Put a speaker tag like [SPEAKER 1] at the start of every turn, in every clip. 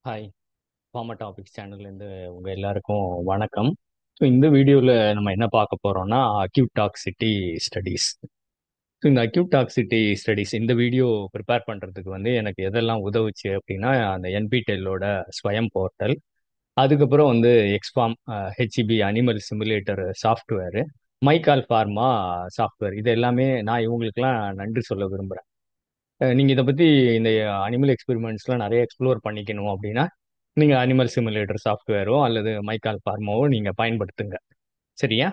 [SPEAKER 1] Hi. Pharma topics சேனல்லேருந்து உங்கள் எல்லாருக்கும் வணக்கம். ஸோ இந்த வீடியோவில் நம்ம என்ன பார்க்க போகிறோம்னா அக்யூட் டாக்ஸிட்டி ஸ்டடீஸ். ஸோ இந்த அக்யூட் டாக்ஸிட்டி ஸ்டடீஸ் இந்த வீடியோ ப்ரிப்பேர் பண்ணுறதுக்கு எனக்கு எதெல்லாம் உதவுச்சு அப்படின்னா அந்த என்பிடெல்லோட ஸ்வயம் போர்ட்டல், அதுக்கப்புறம் ExPharm, HEP animal simulator software, மைக்கால் ஃபார்மா சாஃப்ட்வேர். இது எல்லாமே நான் இவங்களுக்கெல்லாம் நன்றி சொல்ல விரும்புகிறேன். நீங்கள் இதை பற்றி இந்த அனிமல் எக்ஸ்பெரிமெண்ட்ஸ்லாம் நிறைய எக்ஸ்ப்ளோர் பண்ணிக்கணும் அப்படின்னா நீங்கள் அனிமல் சிமுலேட்டர் சாஃப்ட்வேரோ அல்லது மைக்கால் ஃபார்மாவோ நீங்கள் பயன்படுத்துங்க. சரியா?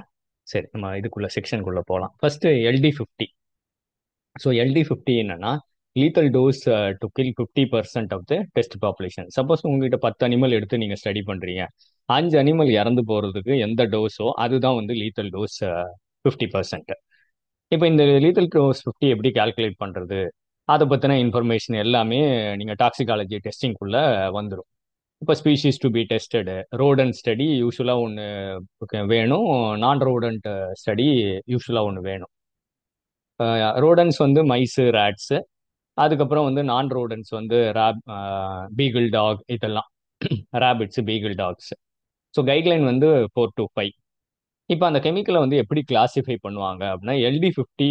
[SPEAKER 1] சரி, நம்ம இதுக்குள்ள செக்ஷனுக்குள்ள போகலாம். First LD50. ஸோ LD50 என்னன்னா lethal dose to kill 50% of the test population. Suppose உங்ககிட்ட 10 அனிமல் எடுத்து நீங்கள் ஸ்டடி பண்ணுறீங்க, 5 அனிமல் இறந்து போகிறதுக்கு எந்த டோஸோ அதுதான் லீத்தல் டோஸ் 50%. இப்போ இந்த லீத்தல் டோஸ் 50 எப்படி கால்குலேட் பண்ணுறது, அதை பற்றின இன்ஃபர்மேஷன் எல்லாமே நீங்கள் டாக்ஸிகாலஜி டெஸ்டிங்குள்ளே வந்துடும். இப்போ species to be tested, rodent study யூஸ்வலாக ஒன்று வேணும், நான் ரோடன்ட் ஸ்டடி யூஸ்வலாக ஒன்று வேணும். ரோடன்ஸ் மைஸு, ரேட்ஸு, அதுக்கப்புறம் நான் ரோடன்ஸ் ரேப், பீகிள் டாக், இதெல்லாம் rabbits, beagle dogs. So guideline 4 to 5. இப்போ அந்த கெமிக்கலை எப்படி கிளாசிஃபை பண்ணுவாங்க அப்படின்னா LD50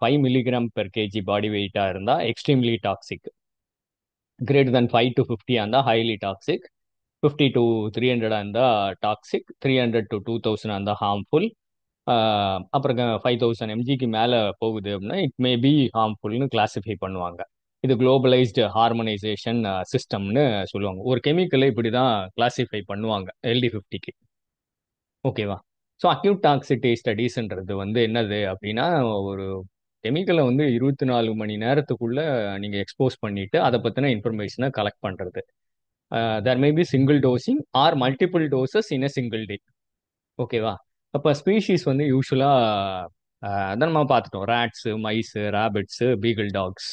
[SPEAKER 1] <5 mg/kg பாடி வெயிட்டாக இருந்தால் extremely toxic, greater than 5 to 50 இருந்தால் ஹைலி டாக்ஸிக், 50 to 300 இருந்தால் டாக்ஸிக், 300 to 2000 இருந்தால் ஹார்ம்ஃபுல், அப்புறம் 5000 mgக்கு மேலே போகுது அப்படின்னா இட் மே பி ஹார்ம்ஃபுல்னு கிளாஸிஃபை பண்ணுவாங்க. இது குளோபலைஸ்டு ஹார்மனைசேஷன் சிஸ்டம்னு சொல்லுவாங்க. ஒரு கெமிக்கலை இப்படி தான் கிளாஸிஃபை பண்ணுவாங்க LD50க்கு. ஓகேவா? ஸோ அக்யூட் டாக்ஸிட்டி ஸ்டடீஸ்ன்றது என்னது அப்படின்னா ஒரு கெமிக்கலை 24 மணி நேரத்துக்குள்ள நீங்கள் எக்ஸ்போஸ் பண்ணிட்டு அதை பற்றின இன்ஃபர்மேஷனை கலெக்ட் பண்ணுறது. There may be single dosing or multiple doses in a single day. ஓகேவா? அப்போ ஸ்பீஷீஸ் யூஸ்வலாக அதான் நம்ம பார்த்துட்டோம், rats, mice, rabbits, beagle dogs.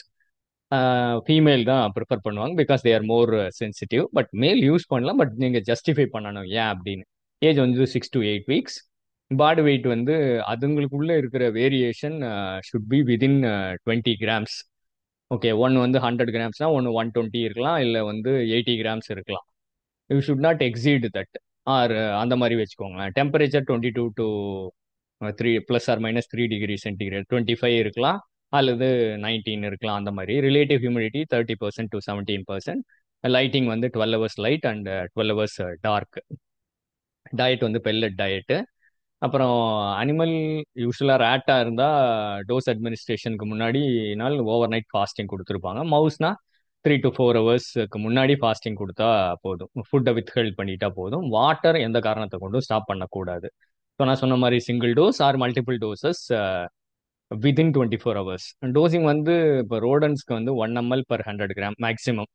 [SPEAKER 1] Female தான் ப்ரிஃபர் பண்ணுவாங்க because they are more sensitive. But male use பண்ணலாம், பட் நீங்கள் ஜஸ்டிஃபை பண்ணணும் ஏன் அப்படின்னு. Age 6 to 8 weeks. Body weight அதுங்களுக்குள்ள இருக்கிற variation should be within 20 grams. Okay, ஒன்று 100 கிராம்ஸ்னா ஒன்று 120 இருக்கலாம், இல்லை 80 கிராம்ஸ் இருக்கலாம். You should not exceed that. Or அந்த மாதிரி வச்சுக்கோங்க. டெம்பரேச்சர் 22 to 3 +or -3 ° சென்டிகிரேட், 25 இருக்கலாம் அல்லது 19 இருக்கலாம். அந்த மாதிரி relative humidity 30% to 17%. Lighting 12 hours light and 12 hours dark. Diet pellet diet. அப்புறம் அனிமல் யூஸ்வலாக ரேட்டாக இருந்தால் டோஸ் அட்மினிஸ்ட்ரேஷனுக்கு முன்னாடி நாள் ஓவர் நைட் ஃபாஸ்டிங் கொடுத்துருப்பாங்க. மவுஸ்னா 3 to 4 ஹவர்ஸ்க்கு முன்னாடி ஃபாஸ்டிங் கொடுத்தா போதும். ஃபுட்டை வித்ஹெல்ட் பண்ணிட்டா போதும். வாட்டர் எந்த காரணத்தை கொண்டும் ஸ்டாப் பண்ணக்கூடாது. ஸோ நான் சொன்ன மாதிரி single dose or multiple doses within 24 hours. Dosing இப்போ ரோடன்ஸ்க்கு 1 ml/100 கிராம் மேக்ஸிமம்.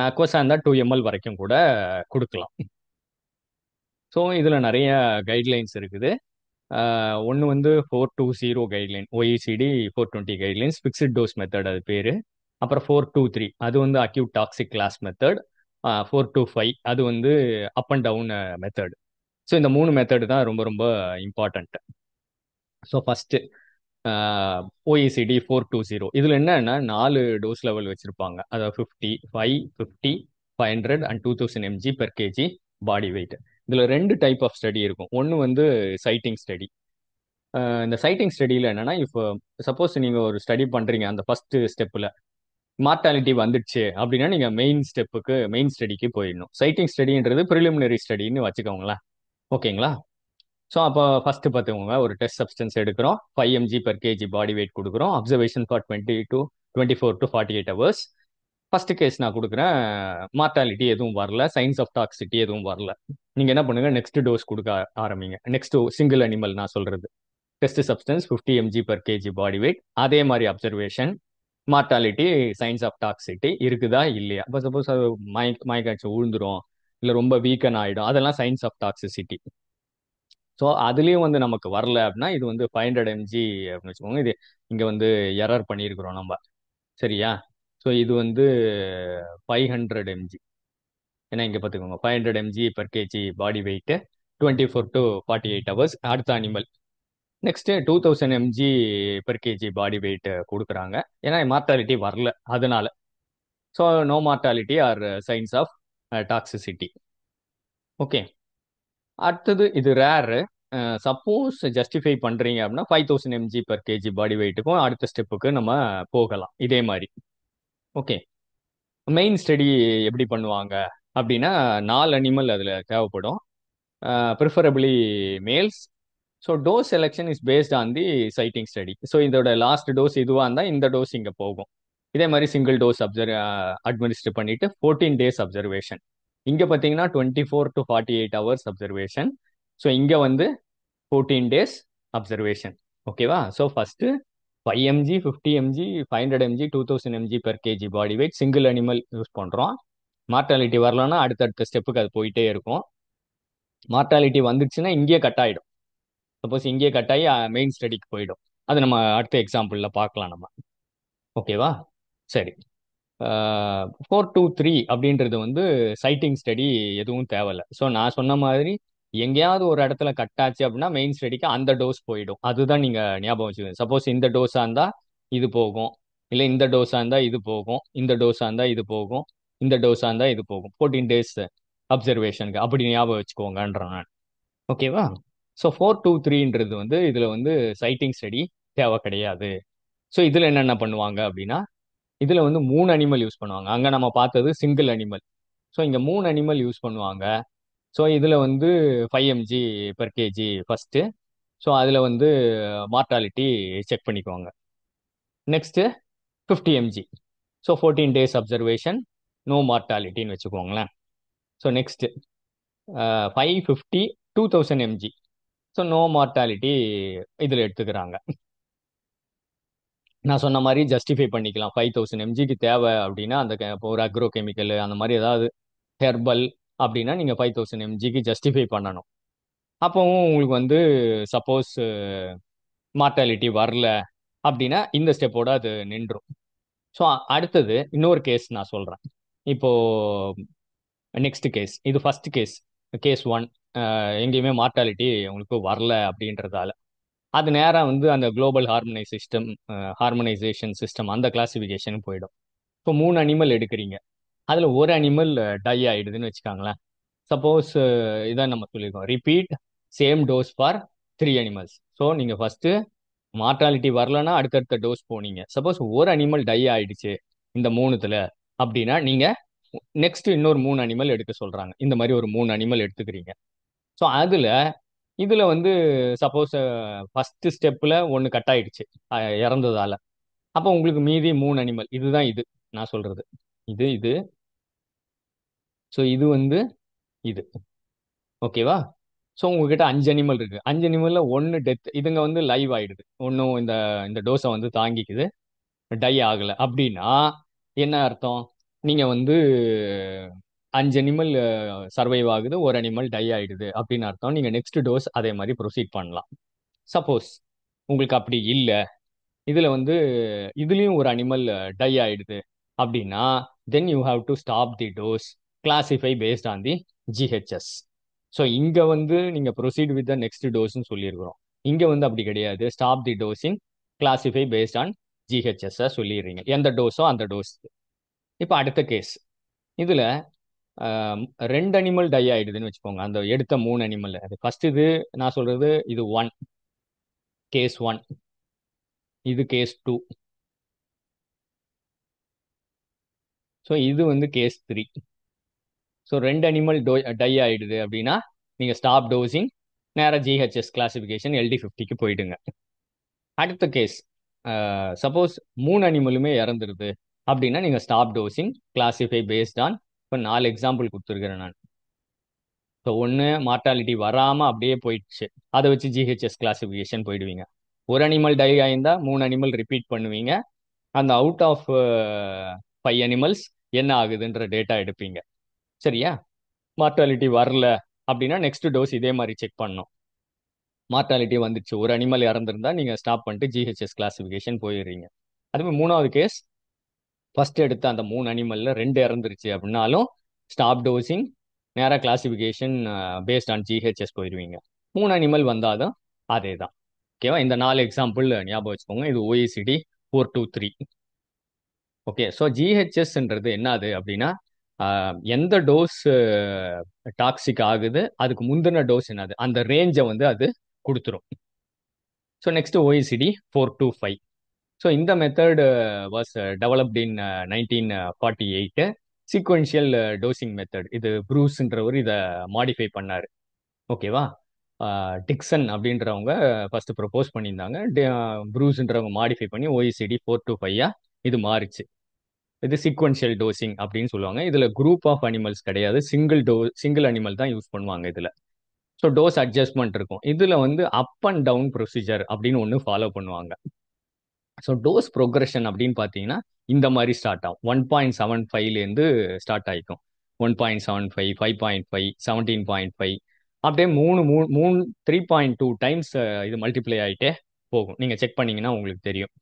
[SPEAKER 1] அக்வஸாக இருந்தால் 2 ml வரைக்கும் கூட கொடுக்கலாம். ஸோ இதில் நிறைய கைட்லைன்ஸ் இருக்குது. ஒன்று 420 guideline, OECD 420 guidelines, fixed dose method அது பேர். அப்புறம் 423 அது அக்யூட் டாக்ஸிக் கிளாஸ் மெத்தட். 425 அது up and down method. So இந்த 3 மெத்தட் தான் ரொம்ப ரொம்ப இம்பார்ட்டண்ட். So first OECD 420. இதில் என்னன்னா 4 டோஸ் லெவல் வச்சுருப்பாங்க. அதாவது 50, 5, 50, 500 அண்ட் 2000 mg/kg பாடி வெயிட். இதில் 2 டைப் ஆஃப் ஸ்டடி இருக்கும். ஒன்று சைட்டிங் ஸ்டடி. இந்த சைட்டிங் ஸ்டடியில் என்னன்னா, இப்போ சப்போஸ் நீங்கள் ஒரு ஸ்டடி பண்ணுறீங்க, அந்த ஃபர்ஸ்ட் ஸ்டெப்பில் மார்டாலிட்டி வந்துடுச்சு அப்படின்னா நீங்கள் மெயின் ஸ்டடிக்கு போயிடணும். சைட்டிங் ஸ்டடின்றது ப்ரிலிமினரி ஸ்டடின்னு வச்சுக்கோங்களேன். ஓகேங்களா? ஸோ அப்போ ஃபர்ஸ்ட் பார்த்துக்கோங்க, ஒரு டெஸ்ட் சப்ஸ்டன்ஸ் எடுக்கிறோம், 5 mg/kg பாடி வெயிட் கொடுக்குறோம், observation for 24 to 48 hours. First case நான் கொடுக்குறேன், மார்டாலிட்டி எதுவும் வரல, சைன்ஸ் ஆஃப் டாக்ஸிட்டி எதுவும் வரல. நீங்கள் என்ன பண்ணுங்க, நெக்ஸ்ட் டோஸ் கொடுக்க ஆரம்பிங்க. நெக்ஸ்ட் சிங்கிள் அனிமல் நான் சொல்றது, test substance 50 mg/kg body weight, அதே மாதிரி observation, mortality, signs of toxicity இருக்குதா இல்லையா. இப்போ சப்போஸ் அது மயக்காச்சு விழுந்துரும், இல்லை ரொம்ப வீக்கன் ஆகிடும், அதெல்லாம் சைன்ஸ் ஆஃப் டாக்ஸிசிட்டி. ஸோ அதுலேயும் நமக்கு வரல அப்படின்னா இது 500 mg அப்படின்னு வச்சுக்கோங்க. இது இங்கே எரர் பண்ணியிருக்கிறோம் நம்ம. சரியா? ஸோ இது 500 mg. ஏன்னா இங்கே பார்த்துக்கோங்க, 500 mg/kg body weight, 24 to 48 hours. அடுத்த animal next 2000 mg/kg body weight கொடுக்குறாங்க. ஏன்னா மார்டாலிட்டி வரல அதனால. So no mortality or signs of toxicity. Okay. அடுத்தது இது ரேரு. சப்போஸ் ஜஸ்டிஃபை பண்றீங்க அப்படின்னா 5000 mg per kg பாடி வெயிட்டுக்கும் அடுத்த ஸ்டெப்புக்கு நம்ம போகலாம் இதே மாதிரி. ஓகே. மெயின் ஸ்டடி எப்படி பண்ணுவாங்க அப்படின்னா 4 அனிமல் அதில் தேவைப்படும், preferably males. So dose selection is based on the sighting study. So இதோட லாஸ்ட் டோஸ் இதுவாக இருந்தால் இந்த டோஸ் இங்கே போகும். இதே மாதிரி சிங்கிள் டோஸ் அட்மினிஸ்டர் பண்ணிட்டு 14 days அப்சர்வேஷன். இங்கே பார்த்தீங்கன்னா 24 to 48 hours அப்சர்வேஷன். ஸோ இங்கே வந்து 14 days அப்சர்வேஷன். ஓகேவா? So first 5 mg 50 mg 500 mg 2000 mg per kg body weight single animal use பண்ணுறோம். மார்டாலிட்டி வரலன்னா அடுத்தடுத்த ஸ்டெப்புக்கு அது போயிட்டே இருக்கும். மார்டாலிட்டி வந்துச்சுன்னா இங்கேயே கட் ஆகிடும். சப்போஸ் இங்கேயே கட் ஆகி மெயின் ஸ்டடிக்கு போயிடும். அது நம்ம அடுத்த எக்ஸாம்பிளில் பார்க்கலாம் நம்ம. ஓகேவா? சரி. 4-3 அப்படின்றது வந்து சைட்டிங் ஸ்டடி எதுவும் தேவையில்ல. ஸோ நான் சொன்ன மாதிரி எங்கேயாவது ஒரு இடத்துல கட் ஆச்சு அப்படின்னா மெயின் ஸ்டடிக்கு அந்த டோஸ் போயிடும். அதுதான் நீங்க ஞாபகம் வச்சுக்கோங்க. சப்போஸ் இந்த டோஸா இருந்தா இது போகும், இல்லை இந்த டோஸா இருந்தா இது போகும், இந்த டோஸா இருந்தா இது போகும், இந்த டோஸா இருந்தா இது போகும். 14 days அப்சர்வேஷனுக்கு அப்படி ஞாபகம் வச்சுக்கோங்கன்றேன் நான். ஓகேவா? ஸோ 4-2-3ன்றது வந்து இதுல வந்து சைட்டிங் ஸ்டடி தேவை கிடையாது. ஸோ இதுல என்னென்ன பண்ணுவாங்க அப்படின்னா இதுல வந்து 3 அனிமல் யூஸ் பண்ணுவாங்க. அங்க நம்ம பார்த்தது சிங்கிள் அனிமல். ஸோ இங்க 3 அனிமல் யூஸ் பண்ணுவாங்க. ஸோ இதுல வந்து 5 mg per kg first. So அதுல வந்து மார்டாலிட்டி செக் பண்ணிக்குவாங்க. Next 50 mg. So 14 days observation, no மார்டாலிட்டின்னு வச்சுக்கோங்களேன். So next 550 2000 mg. So no mortality இதில் எடுத்துக்கிறாங்க. நான் சொன்ன மாதிரி ஜஸ்டிஃபை பண்ணிக்கலாம். 5000 mgக்கு தேவை அப்படின்னா அந்த இப்போ ஒரு அக்ரோ கெமிக்கல் அந்த மாதிரி ஏதாவது ஹெர்பல் அப்படின்னா நீங்கள் 5000 mgக்கு ஜஸ்டிஃபை பண்ணணும். அப்போவும் உங்களுக்கு வந்து சப்போஸ் மார்டாலிட்டி வரல அப்படின்னா இந்த ஸ்டெப்போட அது நின்றும். ஸோ அடுத்தது இன்னொரு கேஸ் நான் சொல்கிறேன். இப்போ நெக்ஸ்ட் கேஸ், இது ஃபர்ஸ்ட் கேஸ், கேஸ் 1. எங்கேயுமே மார்டாலிட்டி உங்களுக்கு வரல அப்படின்றதால அது நேராக வந்து அந்த குளோபல் ஹார்மனைசேஷன் சிஸ்டம் அந்த கிளாசிஃபிகேஷன் போயிடும். இப்போ 3 அனிமல் எடுக்கிறீங்க, அதில் ஒரு அனிமல் டை ஆயிடுதுன்னு வச்சுக்காங்களேன். சப்போஸ் இதான் நம்ம சொல்லியிருக்கோம், repeat same dose for 3 animals. So நீங்கள் ஃபர்ஸ்ட் மார்டாலிட்டி வரலன்னா அடுத்தடுத்த டோஸ் போனீங்க. சப்போஸ் ஒரு அனிமல் டை ஆயிடுச்சு இந்த 3த்துல அப்படின்னா நீங்க நெக்ஸ்ட் இன்னொரு 3 அனிமல் எடுக்க சொல்றாங்க. இந்த மாதிரி ஒரு 3 அனிமல் எடுத்துக்கிறீங்க. ஸோ இதுல வந்து சப்போஸ் ஃபர்ஸ்ட் ஸ்டெப்ல ஒன்று கட் ஆயிடுச்சு இறந்ததால, அப்போ உங்களுக்கு மீதி 3 அனிமல் இதுதான். இது நான் சொல்றது இது. ஸோ இது வந்து இது. ஓகேவா? ஸோ உங்ககிட்ட 5 அனிமல் இருக்கு. 5 அனிமல்ல ஒன்று டெத். இதுங்க வந்து லைவ் ஆயிடுது, ஒன்றும் இந்த இந்த டோஸை வந்து தாங்கிக்குது, டை ஆகலை அப்படின்னா என்ன அர்த்தம்? நீங்க வந்து 5 அனிமல் சர்வைவ் ஆகுது, ஒரு அனிமல் டை ஆயிடுது அப்படின்னு அர்த்தம். நீங்க நெக்ஸ்ட் டோஸ் அதே மாதிரி ப்ரொசீட் பண்ணலாம். சப்போஸ் உங்களுக்கு அப்படி இல்லை, இதுல வந்து இதுலயும் ஒரு அனிமல் டை ஆயிடுது அப்படின்னா then you have to stop the dose, classify based on the GHS. So இங்க வந்து நீங்க ப்ரொசீட் வித் த நெக்ஸ்ட் டோஸ்ன்னு சொல்லியிருக்கிறோம். இங்க வந்து அப்படி கிடையாது. Stop the dosing, classify based on GHS சொல்லிடுறீங்க. எந்த டோஸோ அந்த டோஸ். இப்போ அடுத்த கேஸ், இதுல 2 அனிமல் டை ஆயிடுதுன்னு வச்சுக்கோங்க. அந்த எடுத்த 3 அனிமல். அது ஃபர்ஸ்ட் இது நான் சொல்றது இது 1, கேஸ் 1. இது கேஸ் 2. ஸோ இது வந்து கேஸ் 3. ஸோ 2 அனிமல் டை ஆயிடுது அப்படின்னா நீங்க ஸ்டாப் டோசிங், நேராக ஜிஹெச்எஸ் கிளாசிஃபிகேஷன் LD50க்கு போயிடுங்க. அடுத்த கேஸ், சப்போஸ் 3 அனிமலுமே இறந்துருது அப்படின்னா நீங்க stop dosing, classify based on, இப்போ 4 எக்ஸாம்பிள் கொடுத்துருக்கிறேன் நான். ஸோ ஒன்று மார்டாலிட்டி வராமல் அப்படியே போயிடுச்சு, அதை வச்சு ஜிஹெச்எஸ் கிளாசிஃபிகேஷன் போயிடுவீங்க. ஒரு அனிமல் டை ஆயிருந்தா 3 அனிமல் ரிப்பீட் பண்ணுவீங்க. அந்த அவுட் ஆஃப் 5 அனிமல்ஸ் என்ன ஆகுதுன்ற டேட்டா எடுப்பீங்க. சரியா? மார்டாலிட்டி வரல அப்படின்னா நெக்ஸ்ட் டோஸ் இதே மாதிரி செக் பண்ணணும். மார்டாலிட்டி வந்துச்சு, ஒரு அனிமல் இறந்துருந்தா நீங்க ஸ்டாப் பண்ணிட்டு ஜிஹெச்எஸ் கிளாசிஃபிகேஷன் போயிடுறீங்க. அதுவே 3வது கேஸ், ஃபர்ஸ்ட் எடுத்த அந்த 3 அனிமல்ல 2 இறந்துருச்சு அப்படின்னாலும் ஸ்டாப் டோசிங், நேராக கிளாசிஃபிகேஷன் பேஸ்ட் ஆன் ஜிஹெச்எஸ் போயிடுவீங்க. 3 அனிமல் வந்தாலும் அதே தான். ஓகேவா? இந்த 4 எக்ஸாம்பிள் ஞாபகம் வச்சுக்கோங்க. இது OECD 4-3. ஓகே, ஸோ ஜிஹெச்எஸ்ன்றது என்னது அப்படின்னா, எந்த டோஸ் டாக்ஸிக் ஆகுது, அதுக்கு முந்தின டோஸ் என்னது, அந்த ரேஞ்சை வந்து அது கொடுத்துரும். So next OECD 425. ஸோ இந்த method was developed in 1948. Sequential dosing method, இது ப்ரூஸ்ன்றவர் இதை மாடிஃபை பண்ணாரு. ஓகேவா? டிக்சன் அப்படின்றவங்க ஃபர்ஸ்ட் ப்ரொபோஸ் பண்ணியிருந்தாங்க. ப்ரூஸ்ன்றவங்க மாடிஃபை பண்ணி ஓஇசிடி 425 இது மாறிச்சு. இது சீக்வென்ஷியல் டோசிங் அப்படின்னு சொல்லுவாங்க. இதுல குரூப் ஆஃப் அனிமல்ஸ் கிடையாது, சிங்கிள் அனிமல் தான் யூஸ் பண்ணுவாங்க இதுல. ஸோ டோஸ் அட்ஜஸ்ட்மெண்ட் இருக்கும். இதுல வந்து அப் அண்ட் டவுன் ப்ரொசீஜர் அப்படின்னு ஒன்று ஃபாலோ பண்ணுவாங்க. ஸோ டோஸ் ப்ரோக்ரஷன் அப்படின்னு பார்த்தீங்கன்னா இந்த மாதிரி ஸ்டார்ட் ஆகும். 1.75லேருந்து ஸ்டார்ட் ஆகிக்கும். 1.75, 5.5, 17.5, அப்படியே மூணு மூணு மூணு 3.2 டைம்ஸ் இது மல்டிப்ளை ஆகிட்டே போகும். நீங்கள் செக் பண்ணீங்கன்னா உங்களுக்கு தெரியும்.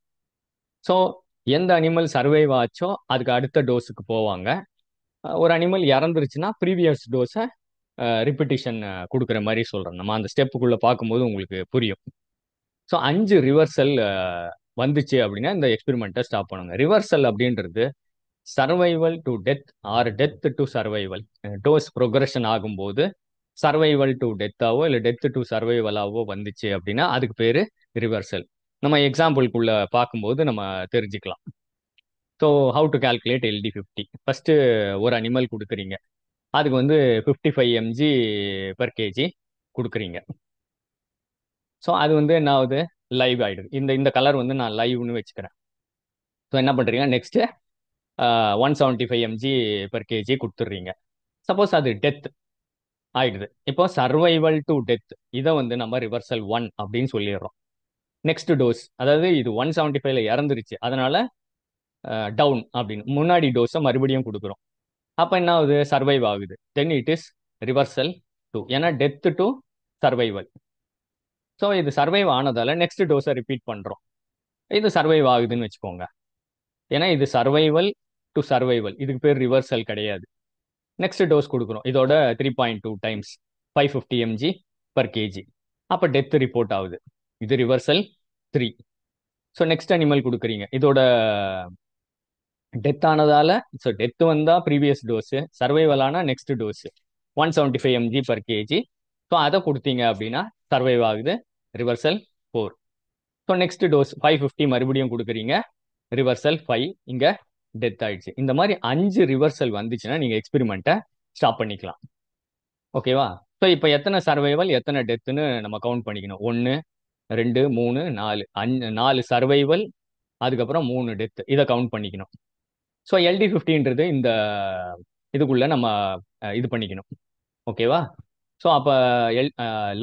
[SPEAKER 1] ஸோ எந்த அனிமல் சர்வைவ் ஆச்சோ அதுக்கு அடுத்த டோஸுக்கு போவாங்க. ஒரு அனிமல் இறந்துருச்சுன்னா ப்ரீவியஸ் டோஸை ரிப்பிட்டிஷன் கொடுக்குற மாதிரி சொல்கிறோம். நம்ம அந்த ஸ்டெப்புக்குள்ளே பார்க்கும்போது உங்களுக்கு புரியும். ஸோ 5 ரிவர்சல் வந்துச்சு அப்படின்னா இந்த எக்ஸ்பெரிமெண்ட்டை ஸ்டாப் பண்ணுங்க. ரிவர்சல் அப்படின்றது survival to death R death to survival. Dose progression ஆகும்போது சர்வைவல் டு டெத்தாவோ இல்லை டெத் டு சர்வைவலாவோ வந்துச்சு அப்படின்னா அதுக்கு பேர் ரிவர்சல். நம்ம எக்ஸாம்பிள்குள்ள பார்க்கும்போது நம்ம தெரிஞ்சுக்கலாம். So how to calculate LD50. First ஒரு அனிமல் கொடுக்குறீங்க, அதுக்கு வந்து 55 mg per kg கொடுக்குறீங்க. ஸோ அது வந்து என்ன ஆகுது, லைவ் ஆயிடுது. இந்த இந்த கலர் வந்து நான் லைவ்னு வச்சுக்கிறேன். ஸோ என்ன பண்றீங்க, நெக்ஸ்ட் 175 mg per kg கொடுத்துட்றீங்க. சப்போஸ் அது டெத் ஆயிடுது. இப்போ சர்வைவல் டு டெத் இதை வந்து நம்ம ரிவர்சல் 1 அப்படின்னு சொல்லிடுறோம். நெக்ஸ்ட் டோஸ், அதாவது இது 175ல இறந்துருச்சு, அதனால டவுன் அப்படின்னு முன்னாடி டோஸை மறுபடியும் கொடுக்குறோம். அப்போ என்ன ஆகுது, சர்வைவ் ஆகுது. தென் இட் இஸ் ரிவர்சல் 2, ஏன்னா டெத் டு சர்வைவல். ஸோ இது சர்வைவ் ஆனதால நெக்ஸ்ட் டோஸை ரிப்பீட் பண்ணுறோம். இது சர்வைவ் ஆகுதுன்னு வச்சுக்கோங்க. ஏன்னா இது சர்வைவல் டு சர்வைவல், இதுக்கு பேர் ரிவர்சல் கிடையாது. நெக்ஸ்ட் டோஸ் கொடுக்குறோம், இதோட 3.2 டைம்ஸ் 550 mg per kg. அப்போ டெத் ரிப்போர்ட் ஆகுது. இது ரிவர்சல் 3. ஸோ நெக்ஸ்ட் அனிமல் கொடுக்குறீங்க, இதோட டெத் ஆனதால, ஸோ டெத் வந்தா ப்ரீவியஸ் டோஸ், சர்வைவல் ஆனா next dose 175 mg per kg. So அதை கொடுத்தீங்க அப்படின்னா சர்வைவ் ஆகுது, ரிவர்சல் 4. ஸோ நெக்ஸ்ட் டோஸ் 550 மறுபடியும் கொடுக்குறீங்க, ரிவர்சல் 5, இங்க டெத் ஆயிடுச்சு. இந்த மாதிரி 5 ரிவர்சல் வந்துச்சுன்னா நீங்க எக்ஸ்பெரிமெண்ட்டை ஸ்டாப் பண்ணிக்கலாம். ஓகேவா? ஸோ இப்போ எத்தனை சர்வைவல் எத்தனை டெத்துன்னு நம்ம கவுண்ட் பண்ணிக்கணும். 1, 2, 3, 4, 4 சர்வைவல், அதுக்கப்புறம் 3 டெத், இதை கவுண்ட் பண்ணிக்கணும். ஸோ LD50ன்றது இந்த இதுக்குள்ள நம்ம இது பண்ணிக்கணும். ஓகேவா? ஸோ அப்போ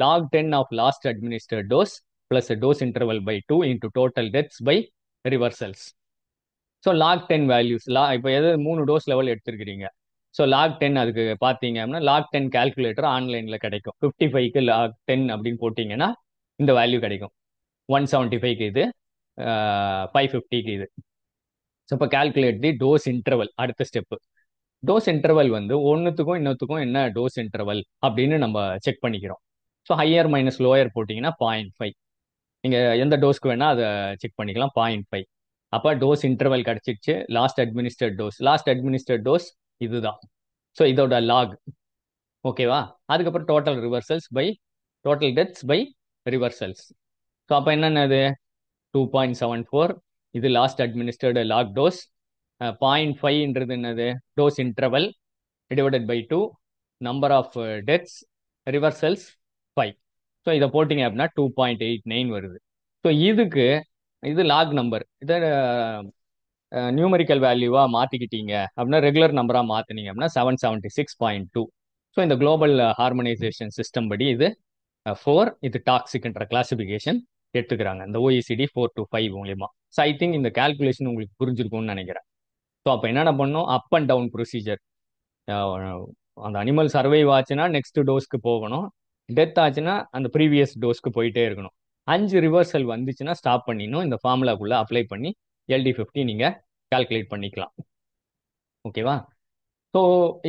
[SPEAKER 1] log 10 of last administered dose plus dose interval by 2 into total deaths by reversals. So log 10 values, இப்போ எது 3 டோஸ் லெவல் எடுத்துருக்கிறீங்க. ஸோ லாக் 10 அதுக்கு பார்த்தீங்க அப்படின்னா லாக் 10 கால்குலேட்டர் ஆன்லைனில் கிடைக்கும். 55க்கு லாக் 10 அப்படின்னு போட்டிங்கன்னா இந்த வேல்யூ கிடைக்கும். 175க்கு இது, 550க்கு இது. ஸோ இப்போ கால்குலேட் தி டோஸ் இன்டர்வல். அடுத்த ஸ்டெப்பு, டோஸ் இன்டர்வல் வந்து ஒன்றுத்துக்கும் இன்னொத்துக்கும் என்ன டோஸ் இன்டர்வல் அப்படின்னு நம்ம செக் பண்ணிக்கிறோம். ஸோ ஹையர் மைனஸ் லோயர் போட்டிங்கன்னா 0.5. நீங்கள் எந்த டோஸ்க்கு வேணால் அதை செக் பண்ணிக்கலாம். 0.5. அப்போ டோஸ் இன்டர்வல் கிடைச்சிடுச்சு. லாஸ்ட் அட்மினிஸ்டர்ட் டோஸ் இதுதான். ஸோ இதோட லாக். ஓகேவா? அதுக்கப்புறம் total reversals by total deaths by reversals. So அப்போ என்னென்னது, 2.74 இது லாஸ்ட் அட்மினிஸ்டர்டு லாக் டோஸ். 0.5ன்றது என்னது, dose interval divided by 2 number of deaths, reversals 5. So இதை போட்டிங்க அப்படின்னா 2.89 வருது. ஸோ இதுக்கு இது லாக் நம்பர், இதை நியூமரிக்கல் வேல்யூவாக மாற்றிக்கிட்டீங்க அப்படின்னா, ரெகுலர் நம்பராக மாற்றினீங்க அப்படின்னா 776.2. ஸோ இந்த குளோபல் ஹார்மனைசேஷன் சிஸ்டம் படி இது 4, இது டாக்ஸிக்ன்ற கிளாசிஃபிகேஷன் எடுத்துக்கிறாங்க இந்த OECD 4 to 5 மூலியமா. ஸோ ஐ திங்க் இந்த கால்குலேஷன் உங்களுக்கு புரிஞ்சிருக்கும்னு நினைக்கிறேன். ஸோ அப்போ என்னென்ன பண்ணணும், அப் அண்ட் டவுன் ப்ரொசீஜர். அந்த அனிமல் சர்வைவ் ஆச்சுன்னா நெக்ஸ்ட் டோஸ்க்கு போகணும், டெத் ஆச்சுன்னா அந்த ப்ரீவியஸ் டோஸ்க்கு போயிட்டே இருக்கணும். 5 ரிவர்சல் வந்துச்சுன்னா ஸ்டாப் பண்ணிடணும். இந்த ஃபார்முலாக்குள்ள அப்ளை பண்ணி LD50 நீங்க கால்குலேட் பண்ணிக்கலாம். ஓகேவா? ஸோ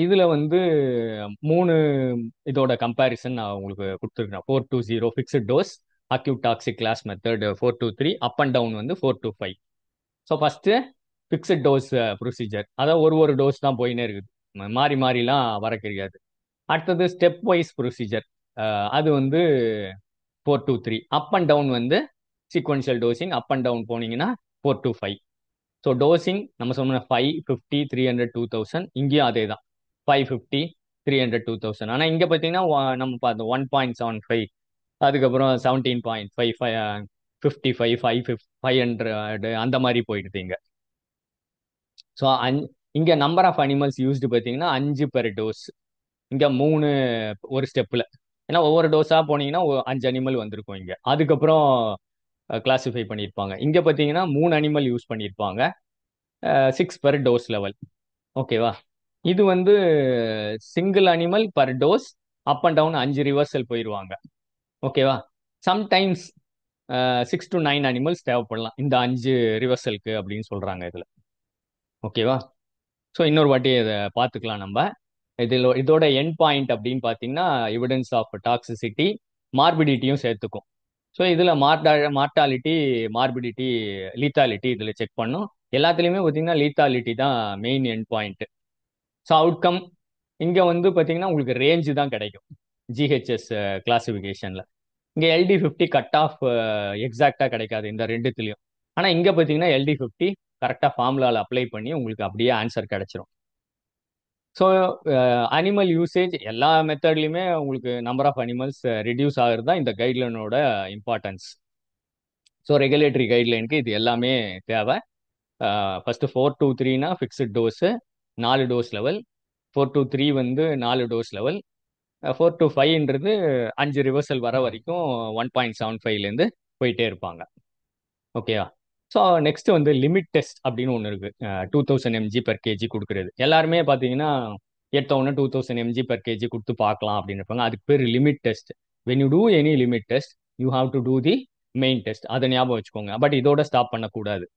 [SPEAKER 1] இதில் வந்து 3 இதோட கம்பேரிசன் நான் உங்களுக்கு கொடுத்துருக்கேன். 420 fixed dose acute toxic class method, 423 up and down வந்து 425. So first fixed dose procedure. அதான் ஒரு ஒரு டோஸ் தான் போயினே இருக்குது. மாறி மாறிலாம் வர கிடையாது. அடுத்தது ஸ்டெப் வைஸ் ப்ரொசீஜர். அது வந்து 4-3. அப் அண்ட் டவுன் வந்து sequential dosing. Up and down போனீங்கன்னா 4-5. ஸோ டோசிங் நம்ம சொன்ன 550 300 2000. இங்கேயும் அதே தான், 550 300 2000. ஆனால் இங்கே பார்த்தீங்கன்னா நம்ம பார்த்தோம் 1.75, அதுக்கப்புறம் 17.5, 55 500 அந்த மாதிரி போயிடுது இங்கே. ஸோ இங்கே நம்பர் ஆஃப் அனிமல்ஸ் யூஸ்டு பார்த்தீங்கன்னா 5 பெர் டோஸ். இங்கே 3 ஒரு ஸ்டெப்பில். ஏன்னா ஒவ்வொரு டோஸாக போனீங்கன்னா 5 அனிமல் வந்திருக்கும் இங்கே. அதுக்கப்புறம் கிளாஸிஃபை பண்ணியிருப்பாங்க. இங்கே பார்த்தீங்கன்னா 3 அனிமல் யூஸ் பண்ணியிருப்பாங்க, 6 பெர் டோஸ் லெவல். ஓகேவா? இது வந்து single animal per dose. Up and down 5 reversal போயிடுவாங்க. ஓகேவா? சம்டைம்ஸ் 6 to 9 அனிமல்ஸ் தேவைப்படலாம் இந்த 5 ரிவர்சலுக்கு அப்படின்னு சொல்றாங்க இதில். ஓகேவா? ஸோ இன்னொரு வாட்டி இதை பார்த்துக்கலாம் நம்ம. இதோட எண்ட் பாயிண்ட் அப்படின்னு பார்த்தீங்கன்னா எவிடன்ஸ் ஆஃப் டாக்ஸிசிட்டி, மார்பிடிட்டியும் சேர்த்துக்கும். ஸோ இதில் மார்டாலிட்டி, மார்பிடிட்டி, லீத்தாலிட்டி இதில் செக் பண்ணும். எல்லாத்துலேயுமே பார்த்தீங்கன்னா லீத்தாலிட்டி தான் main end point. So outcome இங்கே வந்து பார்த்தீங்கன்னா உங்களுக்கு ரேஞ்சு தான் கிடைக்கும் ஜிஹெச்எஸ் கிளாசிஃபிகேஷனில். இங்கே LD50 கட் ஆஃப் எக்ஸாக்டாக கிடைக்காது இந்த ரெண்டுத்துலையும். ஆனால் இங்கே பார்த்தீங்கன்னா LD50 கரெக்டாக ஃபார்முலாவில் அப்ளை பண்ணி உங்களுக்கு அப்படியே ஆன்சர் கிடைச்சிரும். ஸோ அனிமல் யூசேஜ் எல்லா மெத்தட்லையுமே உங்களுக்கு நம்பர் ஆஃப் அனிமல்ஸ் ரெடியூஸ் ஆகிறது தான் இந்த கைட்லைனோட இம்பார்ட்டன்ஸ். ஸோ ரெகுலேட்டரி கைட்லைனுக்கு இது எல்லாமே தேவை. ஃபர்ஸ்ட் 4-3னா ஃபிக்ஸ்ட் டோஸு, 4 டோஸ் லெவல். 4-3 வந்து 4 டோஸ் லெவல். 4-5ன்றது 5 ரிவர்சல் வர வரைக்கும் 1.75லேருந்து போயிட்டே இருப்பாங்க. ஓகேவா? ஸோ நெக்ஸ்ட் வந்து லிமிட் டெஸ்ட் அப்படின்னு ஒன்று இருக்கு. 2000 mg per kg கொடுக்குறது. எல்லாருமே பார்த்தீங்கன்னா எடுத்தவொன்னே 2000 mg per kg கொடுத்து பார்க்கலாம் அப்படின்னு இருப்பாங்க. அதுக்கு பேர் limit test. When you do any limit test you have to do the main test. அதை ஞாபகம் வச்சுக்கோங்க. பட் இதோட ஸ்டாப் பண்ணக்கூடாது.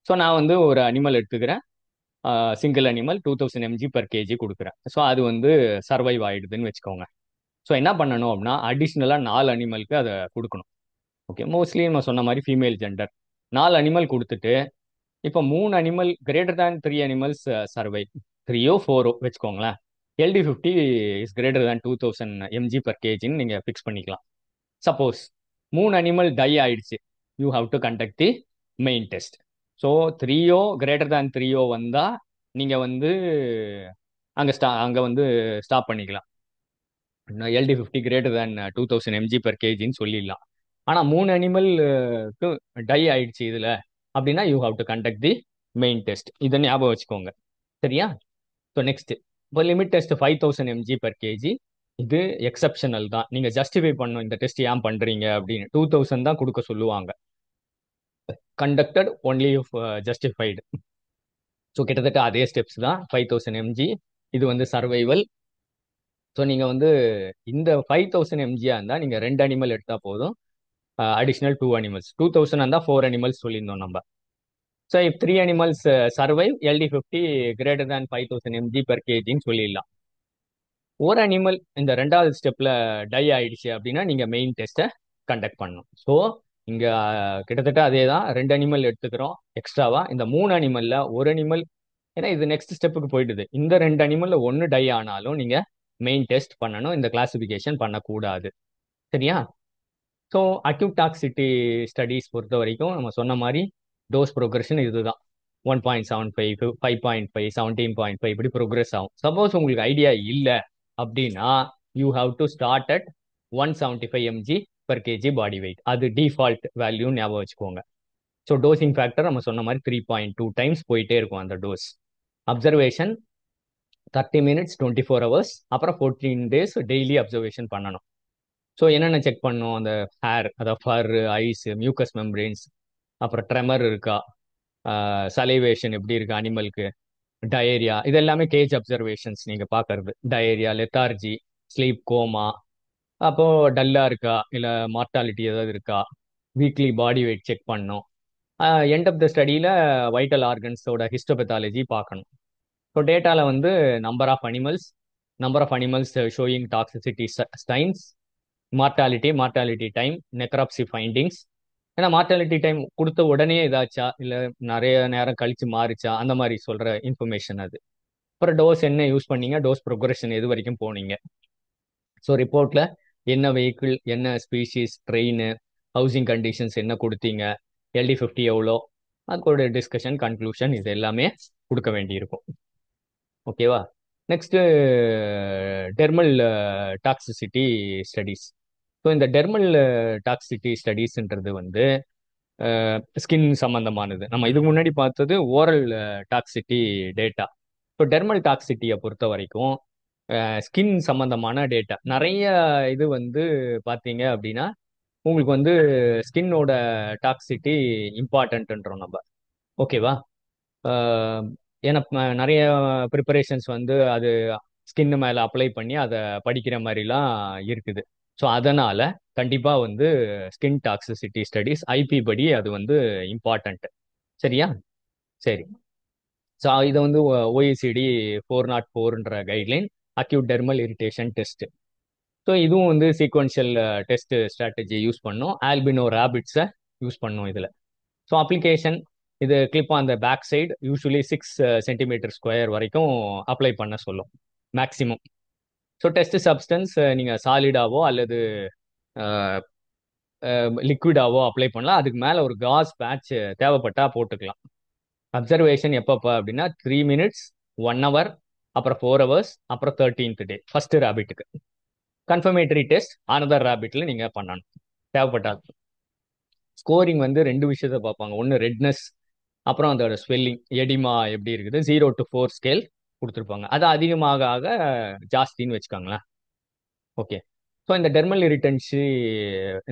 [SPEAKER 1] ஸோ நான் வந்து ஒரு அனிமல் எடுத்துக்கிறேன், single animal 2000 mg per kg கொடுக்குறேன். ஸோ அது வந்து சர்வைவ் ஆயிடுதுன்னு வச்சுக்கோங்க. ஸோ என்ன பண்ணணும் அப்படின்னா அடிஷ்னலாக 4 அனிமலுக்கு அதை கொடுக்கணும். ஓகே, மோஸ்ட்லி நம்ம சொன்ன மாதிரி ஃபீமேல் ஜெண்டர். 4 அனிமல் கொடுத்துட்டு இப்போ 3 animal greater than 3 animals survive, 3ஓ 4ஓ வச்சுக்கோங்களேன். LD50 is greater than 2000 mg per kgன்னு நீங்கள் ஃபிக்ஸ் பண்ணிக்கலாம். சப்போஸ் 3 அனிமல் டை ஆயிடுச்சு, you have to conduct the main test. So 3ஓ கிரேட்டர் தேன் 3ஓ வந்தால் நீங்கள் வந்து அங்கே வந்து ஸ்டாப் பண்ணிக்கலாம். LD50 greater than 2000 mg per kgன்னு சொல்லிடலாம். ஆனால் 3 அனிமலுக்கு டை ஆயிடுச்சு இதில் அப்படின்னா you have to conduct the main test. இதை ஞாபகம் வச்சுக்கோங்க. சரியா? ஸோ நெக்ஸ்ட் இப்போ limit test 5000 mg per kg. இது எக்ஸப்ஷனல் தான். நீங்கள் ஜஸ்டிஃபை பண்ணணும் இந்த டெஸ்ட் ஏன் பண்ணுறீங்க அப்படின்னு. 2000 தான் கொடுக்க சொல்லுவாங்க. Conducted only justified. ஸோ கிட்டத்தட்ட அதே ஸ்டெப்ஸ் தான். 5000 mg இது வந்து சர்வைவல். ஸோ நீங்கள் வந்து இந்த 5000 mg-ஆ இருந்தால் நீங்கள் 2 அனிமல் எடுத்தால் போதும். Additional 2 animals. 2000 இருந்தால் 4 அனிமல்ஸ் சொல்லியிருந்தோம் நம்ம. So if 3 animals survive LD50 greater than 5000 mg per kgன்னு சொல்லிடலாம். ஒரு அனிமல் இந்த 2வது ஸ்டெப்ல டை ஆயிடுச்சு அப்படின்னா நீங்க மெயின் டெஸ்ட்டை கண்டக்ட் பண்ணணும். ஸோ இங்க கிட்டத்தட்ட அதே தான். 2 அனிமல் எடுத்துக்கிறோம் எக்ஸ்ட்ராவா. இந்த 3 அனிமல்ல ஒரு அனிமல், ஏன்னா இது நெக்ஸ்ட் ஸ்டெப்புக்கு போயிடுது. இந்த 2 அனிமல்ல ஒன்று டை ஆனாலும் நீங்க மெயின் டெஸ்ட் பண்ணணும். இந்த கிளாசிபிகேஷன் பண்ணக்கூடாது. சரியா? ஸோ அக்யூட் டாக்ஸிட்டி ஸ்டடீஸ் பொறுத்த வரைக்கும் நம்ம சொன்ன மாதிரி டோஸ் ப்ரோக்ரஷன் இதுதான். 1.75, 5.5, 17.5 இப்படி ப்ரோக்ரஸ் ஆகும். சப்போஸ் உங்களுக்கு ஐடியா இல்லை அப்படின்னா you have to start at 175 mg per kg body weight. அது டிஃபால்ட் வேல்யூ ஞாபகம் வச்சுக்கோங்க. ஸோ டோசிங் ஃபேக்டர் நம்ம சொன்ன மாதிரி 3.2 டைம்ஸ் போயிட்டே இருக்கும் அந்த டோஸ். அப்சர்வேஷன் 30 minutes 24 hours, அப்புறம் 14 days டெய்லி அப்சர்வேஷன் பண்ணணும். ஸோ என்னென்ன செக் பண்ணணும்? அந்த ஹேர், அதாவது ஃபர், ஐஸ், மியூக்கஸ் மெம்பரேன்ஸ், அப்புறம் ட்ரெமர் இருக்கா, சலைவேஷன் எப்படி இருக்கு அனிமலுக்கு, டயரியா, இது எல்லாமே கேஜ் அப்சர்வேஷன்ஸ் நீங்க பாக்குறது. டயரியா, லெத்தார்ஜி, ஸ்லீப், கோமா, அப்போ டல்லா இருக்கா, இல்ல மார்டாலிட்டி ஏதாவது இருக்கா, வீக்லி பாடி வெயிட் செக் பண்ணணும். எண்ட் ஆஃப் த ஸ்டடியில வைட்டல் ஆர்கன்ஸோட ஹிஸ்டோபெத்தாலஜி பார்க்கணும். ஸோ டேட்டால வந்து number of animals showing toxicity signs, mortality time, necropsy findings, ஏன்னா மார்டாலிட்டி டைம் கொடுத்த உடனே இதாச்சா இல்லை நிறைய நேரம் கழிச்சு மாறிச்சா அந்த மாதிரி சொல்ற இன்ஃபர்மேஷன் அது. அப்புறம் டோஸ் என்ன யூஸ் பண்ணீங்க, டோஸ் ப்ரொக்ரெஷன் எது வரைக்கும் போனீங்க. ஸோ ரிப்போர்ட்ல என்ன வெஹிக்கிள், என்ன ஸ்பீஷீஸ், ட்ரெயின், ஹவுசிங் கண்டிஷன்ஸ் என்ன கொடுத்தீங்க, LD50 எவ்வளோ, அதுக்கோட டிஸ்கஷன் கன்க்ளூஷன் இது எல்லாமே கொடுக்க வேண்டியிருக்கும். ஓகேவா. Next dermal toxicity studies. So இந்த டெர்மல் டாக்ஸிசிட்டி ஸ்டடீஸ்ன்றது வந்து ஸ்கின் சம்பந்தமானது. நம்ம இதுக்கு முன்னாடி பார்த்தது oral toxicity data. So dermal டாக்ஸிட்டியை பொறுத்த வரைக்கும் ஸ்கின் சம்பந்தமான டேட்டா நிறைய இது வந்து பார்த்தீங்க அப்படின்னா உங்களுக்கு வந்து ஸ்கின்னோட டாக்ஸிட்டி இம்பார்ட்டன்ட்ன்றோம் நம்ம. ஓகேவா. ஆஹ் ஏன்னா நிறைய ப்ரிப்பரேஷன்ஸ் வந்து அது ஸ்கின் மேலே அப்ளை பண்ணி அதை படிக்கிற மாதிரிலாம் இருக்குது. ஸோ அதனால கண்டிப்பாக வந்து ஸ்கின் டாக்ஸிசிட்டி ஸ்டடீஸ் ஐபி படி அது வந்து இம்பார்ட்டன்ட். சரியா. சரி. ஸோ இதை வந்து OECD 404ன்ற guideline acute dermal irritation test. So இதுவும் வந்து சீக்வன்ஷியல் டெஸ்ட் ஸ்ட்ராட்டஜி யூஸ் பண்ணும். ஆல்பினோ ரேபிட்ஸை யூஸ் பண்ணும் இதில். ஸோ அப்ளிகேஷன் இது clip on the back side usually 6 cm² வரைக்கும் அப்ளை பண்ண சொல்லும் மேக்ஸிமம். ஸோ டெஸ்ட் சப்ஸ்டன்ஸ் நீங்கள் சாலிடாவோ அல்லது லிக்விடாவோ அப்ளை பண்ணலாம். அதுக்கு மேலே ஒரு காஸ் பேட்ச் தேவைப்பட்டா போட்டுக்கலாம். அப்சர்வேஷன் எப்பப்போ அப்படின்னா 3 minutes, 1 hour, அப்புறம் 4 hours, அப்புறம் 13th day ஃபர்ஸ்ட் ரேபிட்டுக்கு. கன்ஃபர்மேட்டரி டெஸ்ட் அனதர் ரேபிட்ல நீங்க பண்ணணும் தேவைப்பட்டாது. ஸ்கோரிங் வந்து ரெண்டு விஷயத்த பார்ப்பாங்க. ஒன்று ரெட்னஸ், அப்புறம் அதோட ஸ்வெல்லிங் எடிமா எப்படி இருக்குது. 0 to 4 ஸ்கேல் கொடுத்துருப்பாங்க. அது அதிகமாக ஆக ஜாஸ்தின்னு வச்சுக்கோங்களேன். ஓகே. ஸோ இந்த டெர்மல் இரிட்டன்சி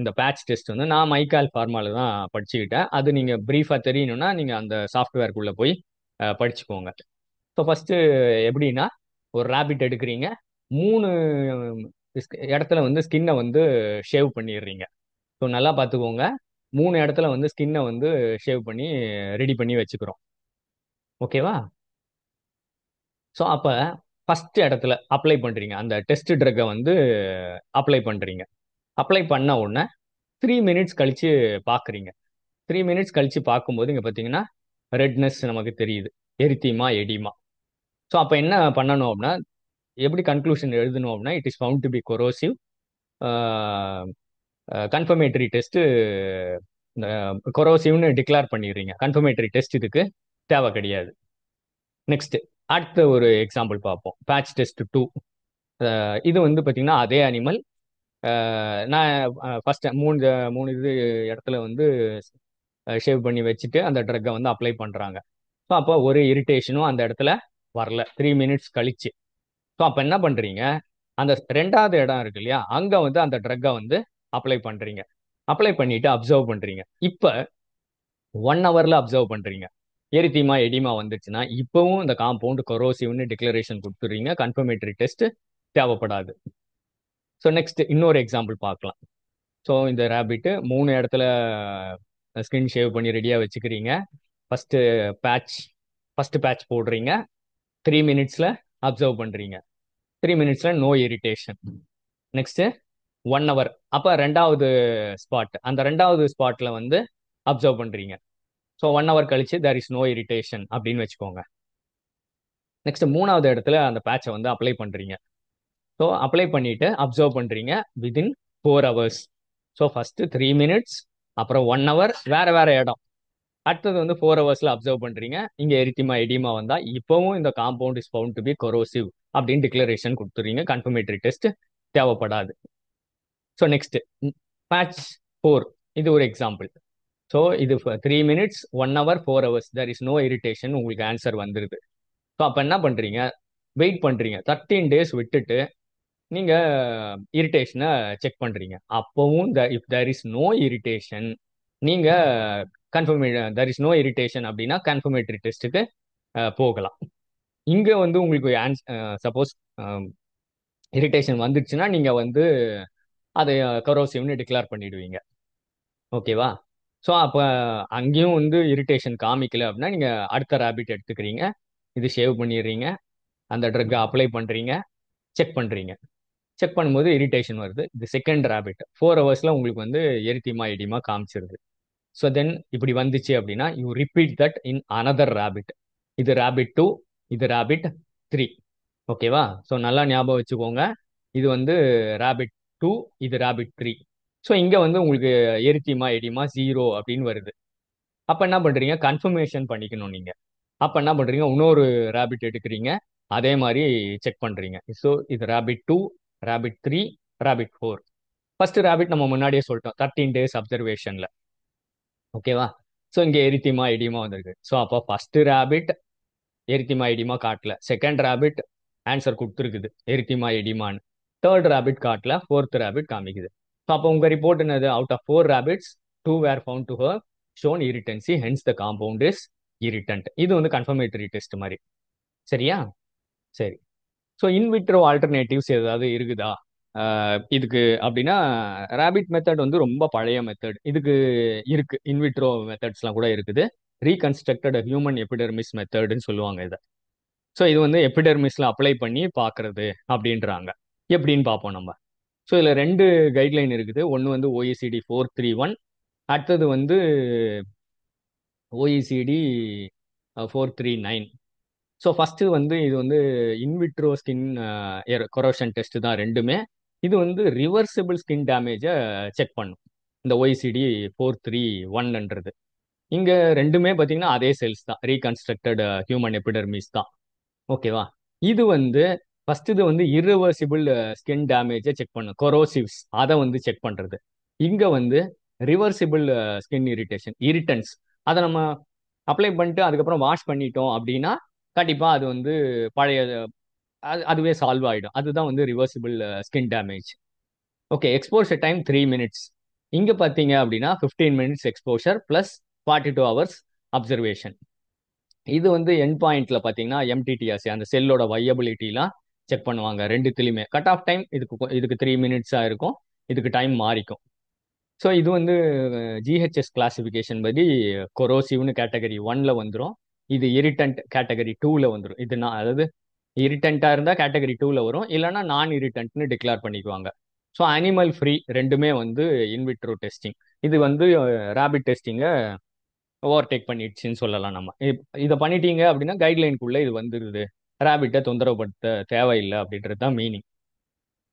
[SPEAKER 1] இந்த பேட்ச் டெஸ்ட் வந்து நான் மைக்கால் ஃபார்மால தான் படிச்சுக்கிட்டேன். அது நீங்கள் ப்ரீஃபாக தெரியணும்னா நீங்கள் அந்த சாஃப்ட்வேர்க்குள்ளே போய் படிச்சுக்கோங்க. ஸோ ஃபஸ்ட்டு எப்படின்னா ஒரு ரேபிட் எடுக்கிறீங்க, 3 இடத்துல வந்து ஸ்கின்னை வந்து ஷேவ் பண்ணிடுறீங்க. ஸோ நல்லா பார்த்துக்கோங்க, 3 இடத்துல வந்து ஸ்கின்னை வந்து ஷேவ் பண்ணி ரெடி பண்ணி வச்சுக்கிறோம். ஓகேவா. ஸோ அப்போ ஃபர்ஸ்ட் இடத்துல அப்ளை பண்ணுறீங்க, அந்த டெஸ்ட் ட்ரக்கை வந்து அப்ளை பண்ணுறீங்க. அப்ளை பண்ண உடனே 3 minutes கழிச்சு பார்க்குறீங்க. 3 minutes கழிச்சு பார்க்கும்போது இங்கே பார்த்தீங்கன்னா ரெட்னஸ் நமக்கு தெரியுது, எரித்தீமா எடிமா. ஸோ அப்போ என்ன பண்ணணும் அப்படின்னா, எப்படி கன்க்ளூஷன் எழுதணும் அப்படின்னா, it is found to be corrosive. Confirmatory test கொரோசிவ்னு டிக்ளேர் பண்ணிடுறீங்க. கன்ஃபர்மேட்டரி டெஸ்ட் இதுக்கு தேவை கிடையாது. நெக்ஸ்ட் அடுத்த ஒரு எக்ஸாம்பிள் பார்ப்போம். Patch test 2. இது வந்து பார்த்தீங்கன்னா அதே அனிமல். நான் ஃபர்ஸ்ட் மூணு இது இடத்துல வந்து ஷேவ் பண்ணி வச்சுட்டு அந்த ட்ரக்கை வந்து அப்ளை பண்ணுறாங்க. ஸோ அப்போ ஒரு இரிட்டேஷனும் அந்த இடத்துல வரல 3 minutes கழிச்சு. ஸோ அப்போ என்ன பண்ணுறீங்க, அந்த ரெண்டாவது இடம் இருக்கு இல்லையா, அங்கே வந்து அந்த ட்ரக்கை வந்து அப்ளை பண்ணுறீங்க. அப்ளை பண்ணிட்டு அப்சர்வ் பண்ணுறீங்க. இப்போ 1 hourல அப்சர்வ் பண்ணுறீங்க. எரித்தீமா எடிமா வந்துச்சுன்னா இப்போவும் இந்த காம்பவுண்ட் கொரோசிவ்னு டிக்ளரேஷன் கொடுத்துறீங்க. கன்ஃபர்மேட்டரி டெஸ்ட் தேவைப்படாது. ஸோ நெக்ஸ்ட் இன்னொரு எக்ஸாம்பிள் பார்க்கலாம். ஸோ இந்த ரேபிட் 3 இடத்துல ஸ்கின் ஷேவ் பண்ணி ரெடியாக வச்சுக்கிறீங்க. ஃபர்ஸ்ட் பேட்ச் ஃபர்ஸ்ட் பேட்ச் போடுறீங்க. 3 minutesல அப்சர்வ் பண்ணுறீங்க. 3 minutesல நோ இரிட்டேஷன். நெக்ஸ்ட் 1 hour, அப்போ ரெண்டாவது ஸ்பாட், அந்த ரெண்டாவது ஸ்பாட்ல வந்து அப்சர்வ் பண்ணுறீங்க. ஸோ 1 hour கழிச்சு தேர் இஸ் நோ இரிட்டேஷன் அப்படின்னு வச்சுக்கோங்க. நெக்ஸ்ட் மூணாவது இடத்துல அந்த பேட்சை வந்து அப்ளை பண்ணுறீங்க. ஸோ அப்ளை பண்ணிட்டு அப்சர்வ் பண்ணுறீங்க within 4 hours. So first 3 minutes, அப்புறம் 1 hour வேற வேற இடம். அடுத்தது வந்து 4 hours அப்சர்வ் பண்றீங்க. இங்க எரித்திமா எடிமா வந்தா இப்பவும் இந்த compound is found to be corrosive அப்படின்னு டிக்ளரேஷன் கொடுத்துறீங்க. கன்ஃபர்மேட்டரி டெஸ்ட் தேவைப்படாது. ஸோ நெக்ஸ்ட் பேட்ச் 4, இது ஒரு எக்ஸாம்பிள். ஸோ இது 3 minutes, 1 hour, 4 hours there is no irritation, உங்களுக்கு ஆன்சர் வந்துருது. ஸோ அப்போ என்ன பண்றீங்க, வெயிட் பண்றீங்க. 13 days விட்டுட்டு நீங்க இரிட்டேஷனை செக் பண்றீங்க. அப்பவும் if there is no irritation, நீங்க தேர் இஸ் நோ இரிட்டேஷன் அப்படின்னா கன்ஃபர்மேட்டரி டெஸ்ட்டுக்கு போகலாம். இங்க வந்து உங்களுக்கு சப்போஸ் இரிட்டேஷன் வந்துடுச்சுன்னா நீங்க வந்து அதை கரோசிவ்னு டிக்ளேர் பண்ணிடுவீங்க. ஓகேவா. ஸோ அப்போ அங்கேயும் வந்து இரிட்டேஷன் காமிக்கல அப்படின்னா நீங்க அடுத்த ரேபிட் எடுத்துக்கிறீங்க. இது ஷேவ் பண்ணிடுறீங்க, அந்த ட்ரக்கை அப்ளை பண்றீங்க, செக் பண்றீங்க. செக் பண்ணும்போது இரிட்டேஷன் வருது. இது செகண்ட் ரேபிட் 4 hours உங்களுக்கு வந்து எரித்திமா எடிமா காமிச்சிருது. ஸோ தென் இப்படி வந்துச்சு அப்படின்னா you repeat that in another rabbit. இது ரேபிட் டூ, இது ரேபிட் த்ரீ. ஓகேவா? ஸோ நல்லா ஞாபகம் வச்சுக்கோங்க. இது வந்து ரேபிட் டூ, இது ரேபிட் த்ரீ. ஸோ இங்க வந்து உங்களுக்கு எரித்திமா எடிமா ஜீரோ அப்படின்னு வருது. அப்ப என்ன பண்றீங்க? கன்ஃபர்மேஷன் பண்ணிக்கணும் நீங்க. அப்ப என்ன பண்றீங்க? இன்னொரு ரேபிட் எடுக்கிறீங்க. அதே மாதிரி செக் பண்றீங்க. ஸோ இது rabbit two, rabbit three, rabbit four. First rabbit நம்ம முன்னாடியே சொல்லிட்டோம் 13 டேஸ் அப்சர்வேஷன்ல. ஓகேவா? ஸோ இங்க எரித்திமா எடிமா வந்திருக்கு. ஸோ அப்போ ஃபர்ஸ்ட் ரேபிட் எரித்திமா எடிமா காட்டல. செகண்ட் ரேபிட் ஆன்சர் கொடுத்துருக்குது எரித்திமா எடிமான்னு. தேர்ட் ரேபிட் காட்டல. ஃபோர்த் ரேபிட் காமிக்குது. ஸோ அப்போ உங்க ரிப்போர்ட் என்னது? Out of four rabbits, two were found to have shown irritancy, hence the compound is irritant. இது வந்து கன்ஃபர்மேட்டரி டெஸ்ட் மாதிரி. சரியா? சரி. ஸோ இன்விட்ரோ ஆல்டர்னேட்டிவ்ஸ் ஏதாவது இருக்குதா இதுக்கு அப்படின்னா? ரேபிட் மெத்தட் வந்து ரொம்ப பழைய மெத்தட். இதுக்கு இருக்கு, இன்விட்ரோ மெத்தட்ஸ்லாம் கூட இருக்குது. ரீகன்ஸ்ட்ரக்டட் ஹியூமன் எபிடெர்மிஸ் மெத்தட்னு சொல்லுவாங்க இதை. ஸோ இது வந்து எபிடெர்மிஸ்ல அப்ளை பண்ணி பார்க்கறது அப்படின்றாங்க. எப்படின்னு பார்ப்போம் நம்ம. ஸோ இதில் ரெண்டு கைட்லைன் இருக்குது. ஒன்று வந்து OECD 431, அடுத்தது வந்து OECD 439. ஸோ ஃபர்ஸ்ட் வந்து இது வந்து இன்விட்ரோ ஸ்கின் கொரோஷன் டெஸ்ட் தான் ரெண்டுமே. இது வந்து ரிவர்சிபிள் ஸ்கின் டேமேஜை செக் பண்ணும், இந்த OECD 431ன்றது. இங்க ரெண்டுமே பார்த்தீங்கன்னா அதே செல்ஸ் தான், ரீகன்ஸ்ட்ரக்டட் ஹியூமன் எபிடெர்மிஸ் தான். ஓகேவா? இது வந்து ஃபர்ஸ்ட் இது வந்து irreversible ஸ்கின் டேமேஜை செக் பண்ணும், கொரோசிவ்ஸ் அதை வந்து செக் பண்றது. இங்க வந்து ரிவர்சிபிள் ஸ்கின் இரிட்டேஷன், இரிட்டன்ஸ், அதை நம்ம அப்ளை பண்ணிட்டு அதுக்கப்புறம் வாஷ் பண்ணிட்டோம் அப்படின்னா கண்டிப்பா அது வந்து பழைய அதுவே சால்வ் ஆயிடும். அதுதான் வந்து reversible skin damage. Okay. Exposure time 3 minutes. இங்க பாத்தீங்க அப்படின்னா 15 minutes exposure plus 42 hours observation. இது வந்து எண்ட் பாயிண்ட்ல பாத்தீங்கன்னா எம்டிடிஎஸ், அந்த செல்லோட வையபிலிட்டிலாம் செக் பண்ணுவாங்க. ரெண்டுத்துலயுமே கட் ஆஃப் டைம் இதுக்கு 3 minutes இருக்கும். இதுக்கு டைம் மாறிக்கும். ஸோ இது வந்து ஜிஹெச்எஸ் கிளாசிஃபிகேஷன் படி கொரோசிவ்னு கேட்டகரி 1ல வந்துடும். இது இரிட்டன்ட் கேட்டகரி 2ல வந்துடும். இது நான் அதாவது இரிட்டண்டா இருந்தா கேட்டகரி 2ல வரும், இல்லைன்னா நான் இரிட்டன்ட்னு டிக்ளேர் பண்ணிக்குவாங்க. ஸோ அனிமல் ஃப்ரீ ரெண்டுமே வந்து இன்விட்ரோ டெஸ்டிங். இது வந்து ரேபிட் டெஸ்டிங்கை ஓவர்டேக் பண்ணிடுச்சுன்னு சொல்லலாம் நம்ம. இதை பண்ணிட்டீங்க அப்படின்னா கைட்லைனுக்குள்ள இது வந்துருது, ரேபிட்டை தொந்தரவுப்படுத்த தேவையில்லை அப்படின்றது தான் மீனிங்.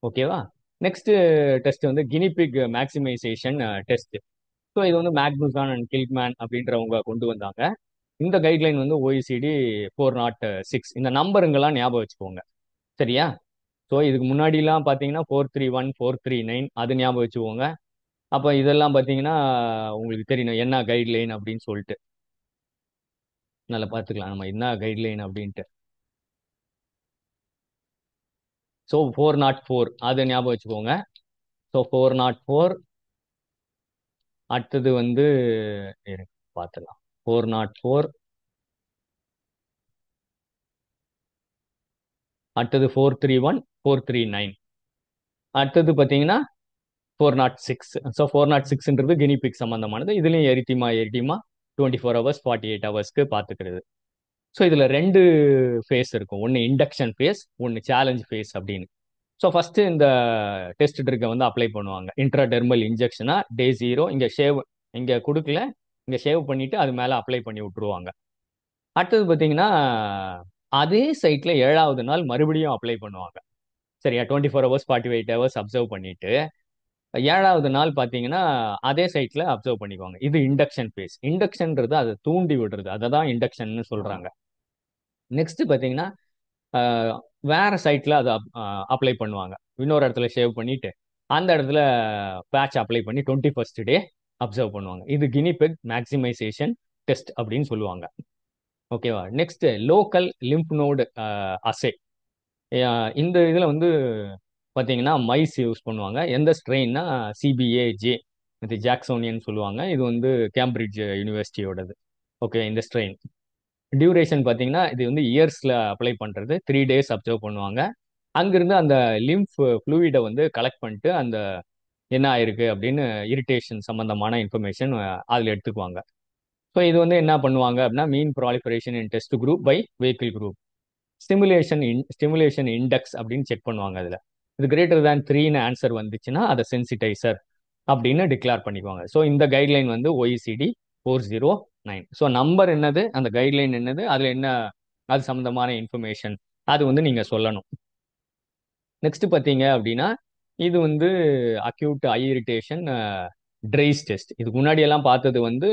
[SPEAKER 1] ஓகேவா? நெக்ஸ்ட் டெஸ்ட் வந்து கினிபிக் மேக்சிமைசேஷன் டெஸ்ட். ஸோ இது வந்து மேக்னூசான் அண்ட் கில்க்மேன் அப்படின்றவங்க கொண்டு வந்தாங்க. இந்த கைட்லைன் வந்து OECD 406. இந்த நம்பருங்கெல்லாம் ஞாபகம் வச்சுக்கோங்க. சரியா? ஸோ இதுக்கு முன்னாடிலாம் பார்த்தீங்கன்னா 431, 439 அது ஞாபகம் வச்சுக்கோங்க. அப்போ இதெல்லாம் பார்த்தீங்கன்னா உங்களுக்கு தெரியணும் என்ன கைட்லைன் அப்படின்னு சொல்லிட்டு. நல்லா பார்த்துக்கலாம் நம்ம என்ன கைட்லைன் அப்படின்ட்டு. ஸோ 404 அதை ஞாபகம் வச்சுக்கோங்க. ஸோ 404. அடுத்தது வந்து பார்த்துக்கலாம். 404. அடுத்தது 431, 439. அடுத்தது பார்த்தீங்கன்னா 406. ஸோ 406ன்றது கினிபிக் சம்பந்தமானது. இதுலயும் எரித்திமா எரிட்டிமா 24 hours 48 ஹவர்ஸ்க்கு பார்த்துக்கிறது. ஸோ இதுல ரெண்டு ஃபேஸ் இருக்கும், ஒன்று இண்டக்ஷன் ஃபேஸ், ஒன்று சேலஞ்ச் ஃபேஸ் அப்படின்னு. ஸோ ஃபர்ஸ்ட் இந்த டெஸ்ட் ட்ரிக்கை வந்து அப்ளை பண்ணுவாங்க. இன்ட்ராடெர்மல் இன்ஜெக்ஷனா டே 0 இங்க ஷேவ், இங்க கொடுக்கல, இங்க ஷேவ் பண்ணிட்டு அது மேல அப்ளை பண்ணி விட்டுருவாங்க. அடுத்தது பார்த்தீங்கன்னா அதே சைட்ல 7வது நாள் மறுபடியும் அப்ளை பண்ணுவாங்க. சரியா? 24 hours 48 ஹவர்ஸ் அப்சர்வ் பண்ணிட்டு 7வது நாள் பார்த்தீங்கன்னா அதே சைட்ல அப்சர்வ் பண்ணிக்குவாங்க. இது இண்டக்ஷன் ஃபேஸ். இண்டக்ஷன்ன்றது அதை தூண்டி விடுறது, அதை தான் இண்டக்ஷன் சொல்றாங்க. நெக்ஸ்ட் பார்த்தீங்கன்னா வேற சைட்ல அதை அப்ளை பண்ணுவாங்க. இன்னொரு இடத்துல ஷேவ் பண்ணிட்டு அந்த இடத்துல பேட்ச் அப்ளை பண்ணி 21st டே அப்சர்வ் பண்ணுவாங்க. இது கினிபெக் மேக்சிமைசேஷன் டெஸ்ட் அப்படின்னு சொல்லுவாங்க. ஓகேவா? நெக்ஸ்ட் லோக்கல் லிம்ப் நோடு அசே. இந்த இதுல வந்து பார்த்தீங்கன்னா மைஸ் யூஸ் பண்ணுவாங்க. எந்த ஸ்ட்ரெயின்னா CBAJ, இது ஜாக்சோனியன் சொல்லுவாங்க. இது வந்து கேம்பிரிட்ஜ் யூனிவர்சிட்டியோடது. ஓகே. இந்த ஸ்ட்ரெயின் டியூரேஷன் பார்த்தீங்கன்னா இது வந்து இயர்ஸ்ல அப்ளை பண்றது. 3 days அப்சர்வ் பண்ணுவாங்க. அங்கிருந்து அந்த லிம்ஃப் ஃப்ளூயிடை வந்து கலெக்ட் பண்ணிட்டு அந்த என்ன ஆயிருக்கு அப்படின்னு இரிட்டேஷன் சம்பந்தமான இன்ஃபர்மேஷன் அதில் எடுத்துக்குவாங்க. ஸோ இது வந்து என்ன பண்ணுவாங்க அப்படின்னா mean proliferation in test group by vehicle group, stimulation index அப்படின்னு செக் பண்ணுவாங்க. அதில் இது கிரேட்டர் தேன் 3ன்னு ஆன்சர் வந்துச்சுன்னா அதை சென்சிடைசர் அப்படின்னு டிக்ளேர் பண்ணிக்குவாங்க. ஸோ இந்த கைட்லைன் வந்து OECD 409. ஸோ நம்பர் என்னது, அந்த கைட்லைன் என்னது, அதில் என்ன அது சம்மந்தமான இன்ஃபர்மேஷன் அது வந்து நீங்கள் சொல்லணும். நெக்ஸ்ட் பார்த்தீங்க அப்படின்னா இது வந்து அக்யூட் ஐ இரிட்டேஷன் ட்ரைஸ் டெஸ்ட். இதுக்கு முன்னாடி எல்லாம் பார்த்தது வந்து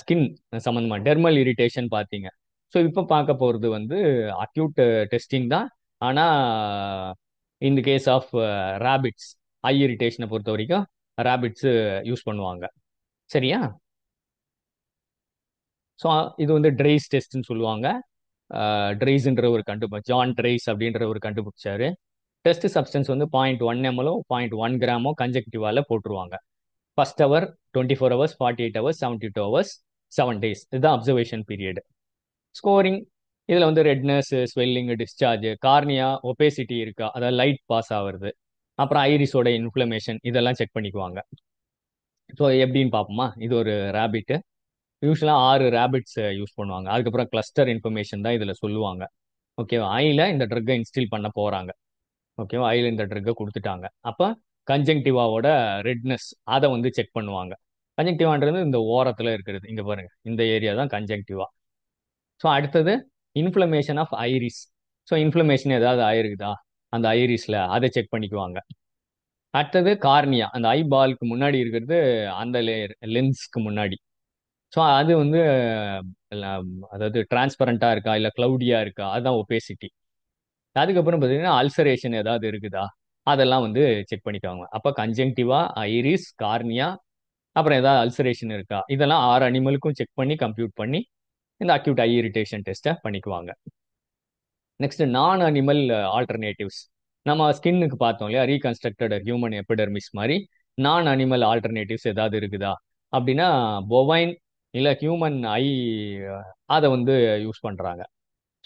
[SPEAKER 1] ஸ்கின் சம்மந்தமா டெர்மல் இரிட்டேஷன் பார்த்தீங்க. ஸோ இப்போ பார்க்க போகிறது வந்து அக்யூட் டெஸ்டிங் தான். ஆனால் இந்த கேஸ் ஆஃப் ரேபிட்ஸ் ஐ இரிட்டேஷனை பொறுத்த வரைக்கும் ரேபிட்ஸ் யூஸ் பண்ணுவாங்க. சரியா? ஸோ இது வந்து ட்ரைஸ் டெஸ்ட்னு சொல்லுவாங்க. ட்ரைஸ்ன்ற ஒரு ஜான் ட்ரைஸ் அப்படின்ற ஒரு கண்டுபிடிச்சாரு. டெஸ்ட் சப்ஸ்டன்ஸ் வந்து 0.1 ml 0.1 g கன்ஜெக்டிவால போட்டுருவாங்க. First hour 24 hours 48 hours 72 hours 7 days இதுதான் அப்சர்வேஷன் பீரியட். ஸ்கோரிங் இதில் வந்து redness swelling discharge cornea obesity இருக்கா, அதாவது லைட் பாஸ் ஆகுறது, அப்புறம் ஐரிஸோட இன்ஃப்ளமேஷன் இதெல்லாம் செக் பண்ணிக்குவாங்க. ஸோ எப்படின்னு பார்ப்போமா? இது ஒரு ரேபிட். யூஸ்வலாக 6 ரேபிட்ஸ் யூஸ் பண்ணுவாங்க. அதுக்கப்புறம் கிளஸ்டர் இன்ஃபர்மேஷன் தான் இதில் சொல்லுவாங்க. ஓகேவா? ஐயில் இந்த ட்ரக்கை இன்ஸ்டில் பண்ண போகிறாங்க. ஓகேவா? ஐயில் இந்த ட்ரக்கை கொடுத்துட்டாங்க. அப்போ கன்ஜங்டிவாவோட ரெட்னஸ் அதை வந்து செக் பண்ணுவாங்க. கன்ஜங்டிவான்றது இந்த ஓரத்தில் இருக்கிறது. இங்கே பாருங்க, இந்த ஏரியா தான் கன்ஜங்டிவா. ஸோ அடுத்தது inflammation of iris. So inflammation ஏதாவது ஆயிருக்குதா அந்த ஐரிஸில், அதை செக் பண்ணிக்குவாங்க. அடுத்தது கார்னியா, அந்த ஐ பால்க்கு முன்னாடி இருக்கிறது, அந்த லேயர் லென்ஸ்க்கு முன்னாடி. ஸோ அது வந்து அதாவது டிரான்ஸ்பரண்டா இருக்கா இல்லை கிளவுடியா இருக்கா, அதுதான் ஒபேசிட்டி. அதுக்கப்புறம் பார்த்தீங்கன்னா அல்சரேஷன் ஏதாவது இருக்குதா அதெல்லாம் வந்து செக் பண்ணிக்குவாங்க. அப்போ கன்ஜங்டிவா, ஐரிஸ், கார்னியா, அப்புறம் ஏதாவது அல்சரேஷன் இருக்கா, இதெல்லாம் 6 அனிமலுக்கும் செக் பண்ணி கம்ப்யூட் பண்ணி இந்த அக்யூட் ஐ இரிட்டேஷன் டெஸ்ட்டை பண்ணிக்குவாங்க. நெக்ஸ்ட் நான் அனிமல் ஆல்டர்னேட்டிவ்ஸ். நம்ம ஸ்கின்னுக்கு பார்த்தோம் இல்லையா, ரீகன்ஸ்ட்ரக்டட் ஹியூமன் எபிடர்மிஸ் மாதிரி நான் அனிமல் ஆல்டர்னேட்டிவ்ஸ் ஏதாவது இருக்குதா அப்படின்னா பொவைன் இல்லை ஹியூமன் ஐ அதை வந்து யூஸ் பண்ணுறாங்க.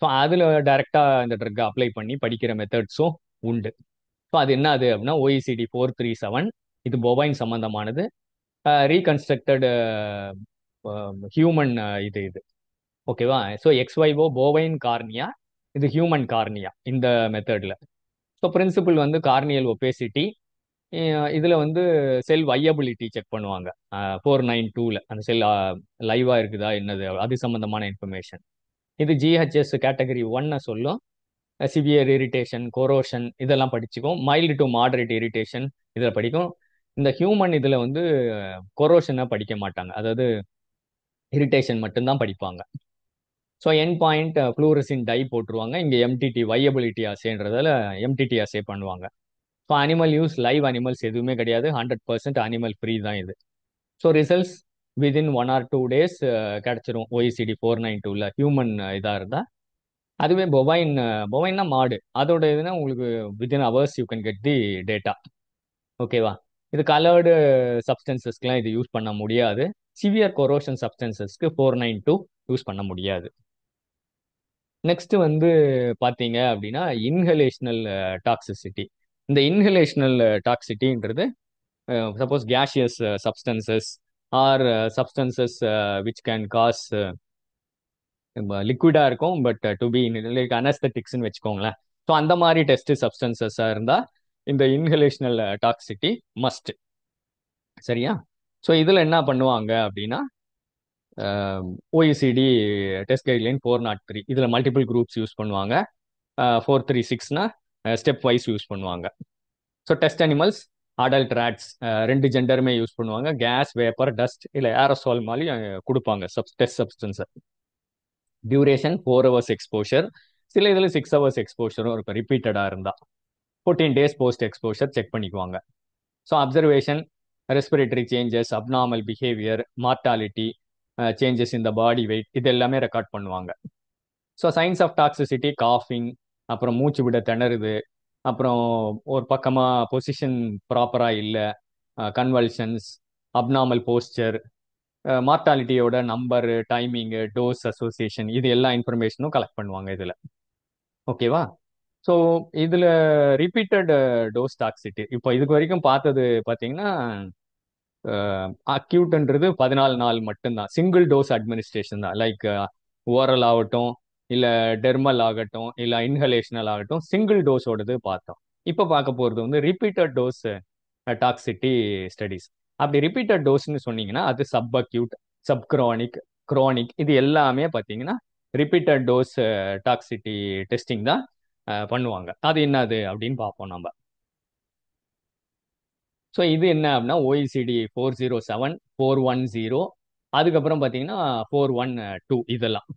[SPEAKER 1] ஸோ அதில் டைரெக்டாக இந்த ட்ரக்கை அப்ளை பண்ணி படிக்கிற மெத்தட்ஸும் உண்டு. ஸோ அது என்ன அது அப்படின்னா OECD 437. இது பொவைன் சம்பந்தமானது. ரீகன்ஸ்ட்ரக்டட் ஹியூமன் இது ஓகேவா? ஸோ XYO போவைன் கார்னியா, இது ஹியூமன் கார்னியா இந்த மெத்தடில். ஸோ பிரின்சிபிள் வந்து கார்னியல் ஒபேசிட்டி. இதில் வந்து செல் வையபிலிட்டி செக் பண்ணுவாங்க. 492ல் அந்த செல் லைவாக இருக்குதா என்னது அது சம்மந்தமான இன்ஃபர்மேஷன். இது GHS கேட்டகரி 1 சொல்லும். சிவியர் இரிட்டேஷன், கொரோஷன் இதெல்லாம் படிச்சுக்கும். மைல்டு டு மாடரேட் இரிட்டேஷன் இதில் படிக்கும். இந்த ஹியூமன் இதில் வந்து கொரோஷனை படிக்க மாட்டாங்க, அதாவது இரிட்டேஷன் மட்டும்தான் படிப்பாங்க. ஸோ என் பாயிண்ட் ஃப்ளூரசின் டை போட்டுருவாங்க. இங்கே MTT வையபிலிட்டி அசேன்றதால MTT அசே பண்ணுவாங்க. So animal use live animals எதுவுமே கிடையாது. 100% அனிமல் ஃப்ரீ தான் இது. So results within 1 or 2 days கிடச்சிரும். OECD 492ல் ஹியூமன் இதாக இருந்தால். அதுவே பொவைன்னா மாடு, அதோட இதுனா உங்களுக்கு within hours you can get the data. ஓகேவா? இது கலர்டு சப்ஸ்டன்சஸ்க்குலாம் இது யூஸ் பண்ண முடியாது. சிவியர் கொரோஷன் சப்ஸ்டன்சஸ்க்கு 492 யூஸ் பண்ண முடியாது. நெக்ஸ்ட் வந்து பார்த்தீங்க அப்படின்னா இன்ஹலேஷனல் டாக்ஸிசிட்டி. இந்த இன்ஹலேஷனல் டாக்ஸிட்டின்றது suppose gaseous substances or substances which can gas லிக்விடா இருக்கும் பட் டு பி லைக் அனஸ்தட்டிக்ஸ்னு வச்சுக்கோங்களேன். ஸோ அந்த மாதிரி டெஸ்ட் சப்ஸ்டன்சஸாக இருந்தால் இந்த இன்ஹலேஷனல் டாக்ஸிட்டி மஸ்ட். சரியா? ஸோ இதில் என்ன பண்ணுவாங்க அப்படின்னா OECD டெஸ்ட் கைட்லைன் 403 இதில் மல்டிபிள் குரூப்ஸ் யூஸ் பண்ணுவாங்க. 436னா ஸ்டெப் வைஸ் யூஸ் பண்ணுவாங்க. So test animals adult rats 2 ஜெண்டருமே யூஸ் பண்ணுவாங்க. கேஸ், வேப்பர், டஸ்ட் இல்லை ஏரோசால் மாதிரி கொடுப்பாங்க டெஸ்ட் சப்ஸ்டன்ஸை. Duration 4 hours exposure. சில இதில் 6 hours எக்ஸ்போஷரும் இருக்கும் ரிப்பீட்டடாக இருந்தால். 14 days போஸ்ட் எக்ஸ்போஷர் செக் பண்ணிக்குவாங்க. So observation, respiratory changes, abnormal behaviour, mortality, changes in the body weight இது எல்லாமே ரெக்கார்ட் பண்ணுவாங்க. ஸோ சைன்ஸ் ஆஃப் டாக்ஸிசிட்டி காஃபிங், அப்புறம் மூச்சு விட திணறுது, அப்புறம் ஒரு பக்கமாக பொசிஷன் ப்ராப்பராக இல்லை, கன்வல்ஷன்ஸ், அப்நார்மல் போஸ்டர், மார்டாலிட்டியோட நம்பரு, டைமிங்கு, டோஸ் அசோசியேஷன் இது எல்லா இன்ஃபர்மேஷனும் கலெக்ட் பண்ணுவாங்க இதில். ஓகேவா? ஸோ இதில் ரிப்பீட்டட் டோஸ் டாக்ஸிட்டி இப்போ இதுக்கு வரைக்கும் பார்த்தது பார்த்தீங்கன்னா அக்யூட்ன்றது 14 நாள் மட்டும்தான். சிங்கிள் டோஸ் அட்மினிஸ்ட்ரேஷன் தான். லைக் ஓரல் ஆகட்டும், இல்லை டெர்மல் ஆகட்டும், இல்லை இன்ஹலேஷனல் ஆகட்டும், சிங்கிள் டோஸோடது பார்த்தோம். இப்போ பார்க்க போகிறது வந்து ரிப்பீட்டட் டோஸ் டாக்ஸிட்டி ஸ்டடிஸ். அப்படி ரிப்பீட்டட் டோஸ்ன்னு சொன்னீங்கன்னா அது sub acute, sub crony, crony, இது எல்லாமே பார்த்தீங்கன்னா ரிப்பீட்டட் டோஸ் டாக்ஸிட்டி டெஸ்டிங் தான் பண்ணுவாங்க. அது என்னது அப்படின்னு பார்ப்போம் நம்ம. ஸோ இது என்ன அப்படின்னா OECD 407, 410, அதுக்கப்புறம் பார்த்தீங்கன்னா 412 இதெல்லாம்.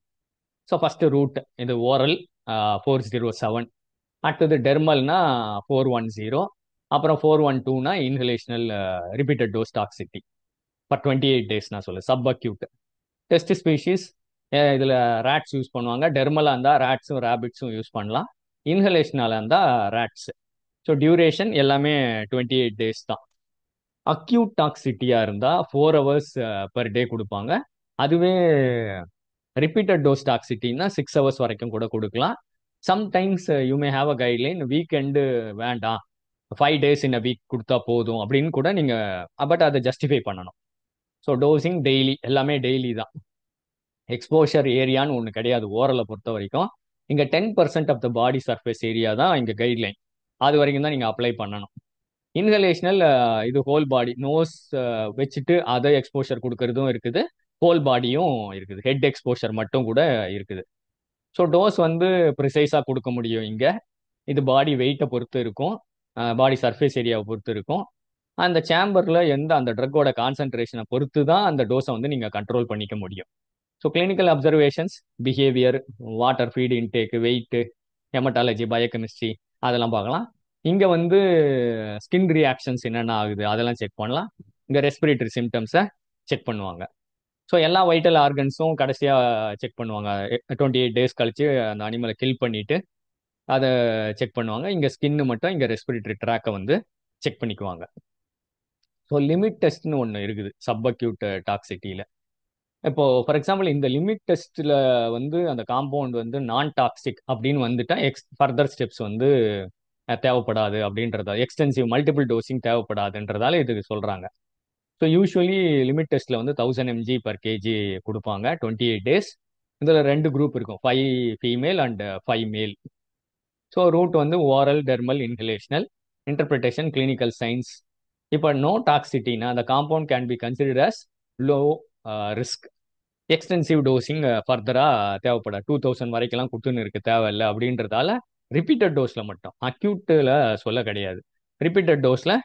[SPEAKER 1] ஸோ ஃபர்ஸ்ட் ரூட் இது ஓரல் 407, அடுத்தது டெர்மல்னா 410, அப்புறம் 412னா inhalational repeated dose toxicity for 28 days நான் சொல்ல சப் அக்யூட். டெஸ்ட் ஸ்பீஷீஸ் இதில் ரேட்ஸ் யூஸ் பண்ணுவாங்க. டெர்மலாக இருந்தால் ரேட்ஸும் ரேபிட்ஸும் யூஸ் பண்ணலாம். இன்ஹலேஷனால இருந்தால் ரேட்ஸ். ஸோ டியூரேஷன் எல்லாமே 28 days தான். அக்யூட் டாக்ஸிட்டியாக இருந்தால் 4 hours per day கொடுப்பாங்க. அதுவே ரிப்பீட்டட் டோஸ் டாக்ஸிட்டின்னா 6 hours வரைக்கும் கூட கொடுக்கலாம். Sometimes you may have a guideline, weekend வேண்டாம் 5 days in a week கொடுத்தா போதும் அப்படின்னு கூட நீங்கள் பட் அதை ஜஸ்டிஃபை பண்ணணும். ஸோ டோசிங் டெய்லி, எல்லாமே டெய்லி தான். எக்ஸ்போஷர் ஏரியான்னு ஒன்று கிடையாது ஓரலை பொறுத்த வரைக்கும். இங்கே 10% of the body surface area தான் இங்கே கைட்லைன். அது வரைக்கும் தான் நீங்கள் அப்ளை பண்ணணும். இன்ஹலேஷனல் இது ஹோல் பாடி, நோஸ் வச்சுட்டு அதை எக்ஸ்போஷர் கொடுக்கறதும் இருக்குது, ஹோல் பாடியும் இருக்குது, ஹெட் எக்ஸ்போஷர் மட்டும் கூட இருக்குது. ஸோ டோஸ் வந்து ப்ரிசைஸாக கொடுக்க முடியும் இங்கே. இது பாடி வெயிட்டை பொறுத்து இருக்கும், பாடி சர்ஃபேஸ் ஏரியாவை பொறுத்து இருக்கும். அந்த சேம்பரில் எந்த அந்த ட்ரக்கோட கான்சன்ட்ரேஷனை பொறுத்து தான் அந்த டோஸை வந்து நீங்கள் கண்ட்ரோல் பண்ணிக்க முடியும். So clinical observations, behaviour, water feed intake, weight, haematology, biochemistry அதெல்லாம் பார்க்கலாம். இங்கே வந்து ஸ்கின் ரியாக்ஷன்ஸ் என்னென்ன ஆகுது அதெல்லாம் செக் பண்ணலாம். இங்கே ரெஸ்பிரேட்டரி சிம்டம்ஸை செக் பண்ணுவாங்க. ஸோ எல்லா வைட்டல் ஆர்கன்ஸும் கடைசியாக செக் பண்ணுவாங்க. 28 days கழிச்சு அந்த அனிமலை கில் பண்ணிட்டு அதை செக் பண்ணுவாங்க. இங்கே ஸ்கின்னு மட்டும், இங்கே ரெஸ்பிரேட்டரி ட்ராக்கை வந்து செக் பண்ணிக்குவாங்க. ஸோ லிமிட் டெஸ்ட்னு ஒன்று இருக்குது சப் அக்யூட் டாக்ஸிட்டியில். இப்போ ஃபார் எக்ஸாம்பிள் இந்த லிமிட் டெஸ்ட்டில் வந்து அந்த காம்பவுண்ட் வந்து நான் டாக்ஸிக் அப்படின்னு வந்துட்டா ஃபர்தர் ஸ்டெப்ஸ் வந்து தேவைப்படாது அப்படின்றதா, எக்ஸ்டென்சிவ் மல்டிபிள் டோசிங் தேவைப்படாதுன்றதால இதுக்கு சொல்கிறாங்க. ஸோ யூஸ்வலி லிமிட் டெஸ்ட்டில் வந்து 1000 mg/kg கொடுப்பாங்க 28 days. இதில் 2 குரூப் இருக்கும், 5 female and 5 male. So route வந்து oral, dermal, inhalational. Interpretation, clinical science. இப்போ நோ டாக்ஸிட்டினா அந்த compound can be consider as low risk. Extensive dosing ஃபர்தராக தேவைப்படாது, 2000 வரைக்கெல்லாம் கொடுத்துன்னு இருக்கு தேவையில்லை அப்படின்றதால ரிப்பீட்டட் டோஸில் மட்டும், அக்யூட்டில் சொல்ல கிடையாது, ரிப்பீட்டட் டோஸில்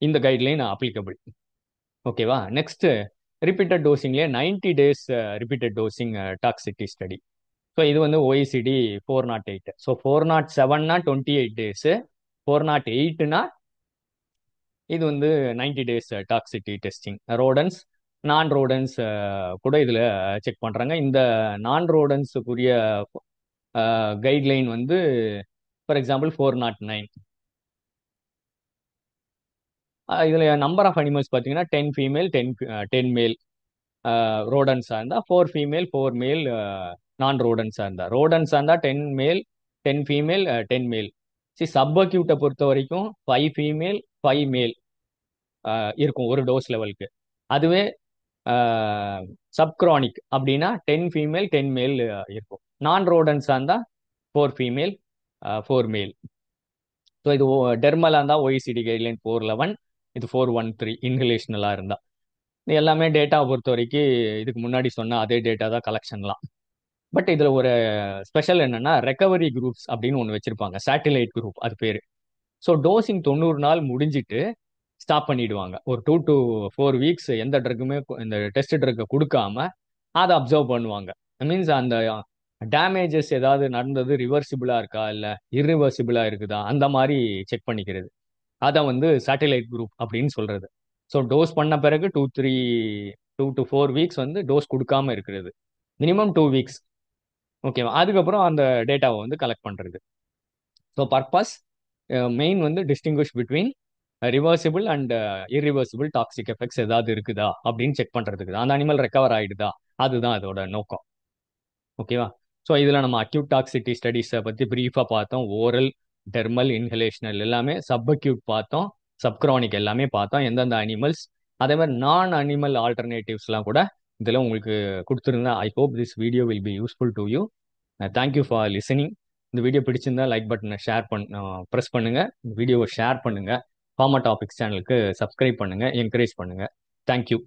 [SPEAKER 1] இந்த கைட்லைன் அப்ளிகபிள். ஓகேவா? நெக்ஸ்ட் ரிப்பீட்டட் டோசிங்லேயே 90 days repeated dosing toxicity study. So இது வந்து OECD 408. ஸோ 407னா 28 days, 408னா இது வந்து 90 days toxicity testing. Rodents, non rodents கூட இதில் செக் பண்ணுறாங்க. இந்த நான் ரோடன்ஸுக்குரிய கைட்லைன் வந்து ஃபார் எக்ஸாம்பிள் 409. இதில் நம்பர் ஆஃப் அனிமல்ஸ் பார்த்தீங்கன்னா 10 ஃபீமேல், 10 மேல் ரோடன்ஸாக இருந்தால், 4 ஃபீமேல் 4 மேல் நான் ரோடன்ஸாக இருந்தால். ரோடன்ஸாக இருந்தால் 10 மேல் 10 ஃபீமேல் 10 மேல். சப் அக்யூட்டை பொறுத்த வரைக்கும் 5 ஃபீமேல் 5 மேல் இருக்கும் ஒரு டோஸ் லெவலுக்கு. அதுவே சப்க்ரானிக் அப்படின்னா 10 ஃபீமேல் 10 மேல் இருக்கும். நான் ரோடன்ஸாக இருந்தால் 4 ஃபீமேல் 4 மேல். ஸோ இது டெர்மலாக இருந்தால் OECD கைட்லைன் 411, இது 413 இன்ஹலேஷனலாக இருந்தால். இது எல்லாமே டேட்டாவை பொறுத்த வரைக்கும் இதுக்கு முன்னாடி சொன்ன அதே டேட்டா தான் கலெக்ஷன்லாம். பட் இதில் ஒரு ஸ்பெஷல் என்னன்னா ரெக்கவரி குரூப்ஸ் அப்படின்னு ஒன்று வச்சிருப்பாங்க, சேட்டிலைட் குரூப் அது பேர். ஸோ டோசிங் 90 நாள் முடிஞ்சிட்டு ஸ்டாப் பண்ணிடுவாங்க. ஒரு 2 to 4 weeks எந்த ட்ரக்குமே இந்த டெஸ்ட் ட்ரக்கை கொடுக்காம அதை அப்சர்வ் பண்ணுவாங்க. மீன்ஸ் அந்த டேமேஜஸ் ஏதாவது நடந்தது ரிவர்சிபிளாக இருக்கா இல்லை இர்ரிவர்சிபிளாக இருக்குதா அந்த மாதிரி செக் பண்ணிக்கிறது. அதை வந்து சேட்டிலைட் குரூப் அப்படின்னு சொல்றது. ஸோ டோஸ் பண்ண பிறகு 2 to 4 weeks வந்து டோஸ் கொடுக்காம இருக்கிறது, மினிமம் 2 weeks. ஓகேவா? அதுக்கப்புறம் அந்த டேட்டாவை வந்து கலெக்ட் பண்ணுறது. ஸோ பர்பஸ் மெயின் வந்து distinguish between reversible and irreversible toxic effects ஏதாவது இருக்குதா அப்படின்னு செக் பண்ணுறதுக்கு தான். அந்த அனிமல் ரெக்கவர் ஆகிடுதா, அதுதான் அதோட நோக்கம். ஓகேவா? ஸோ இதில் நம்ம அக்யூட் டாக்ஸிட்டி ஸ்டடீஸை பற்றி ப்ரீஃபாக பார்த்தோம். ஓரல், டெர்மல், இன்ஹலேஷனல் எல்லாமே, சப் அக்யூட் பார்த்தோம், சப்க்ரானிக் எல்லாமே பார்த்தோம், எந்தெந்த அனிமல்ஸ். அதே மாதிரி நான் அனிமல் ஆல்டர்னேட்டிவ்ஸ்லாம் கூட இதில் உங்களுக்கு கொடுத்துருந்தேன். I hope this video will be useful to you. Thank you for listening. இந்த வீடியோ பிடிச்சிருந்தா லைக் பட்டனை ப்ரெஸ் பண்ணுங்கள், இந்த வீடியோவை ஷேர் பண்ணுங்கள். ஃபார்மா டாபிக்ஸ் சேனலுக்கு சப்ஸ்கிரைப் பண்ணுங்க, என்கரேஜ் பண்ணுங்க. தேங்க்யூ.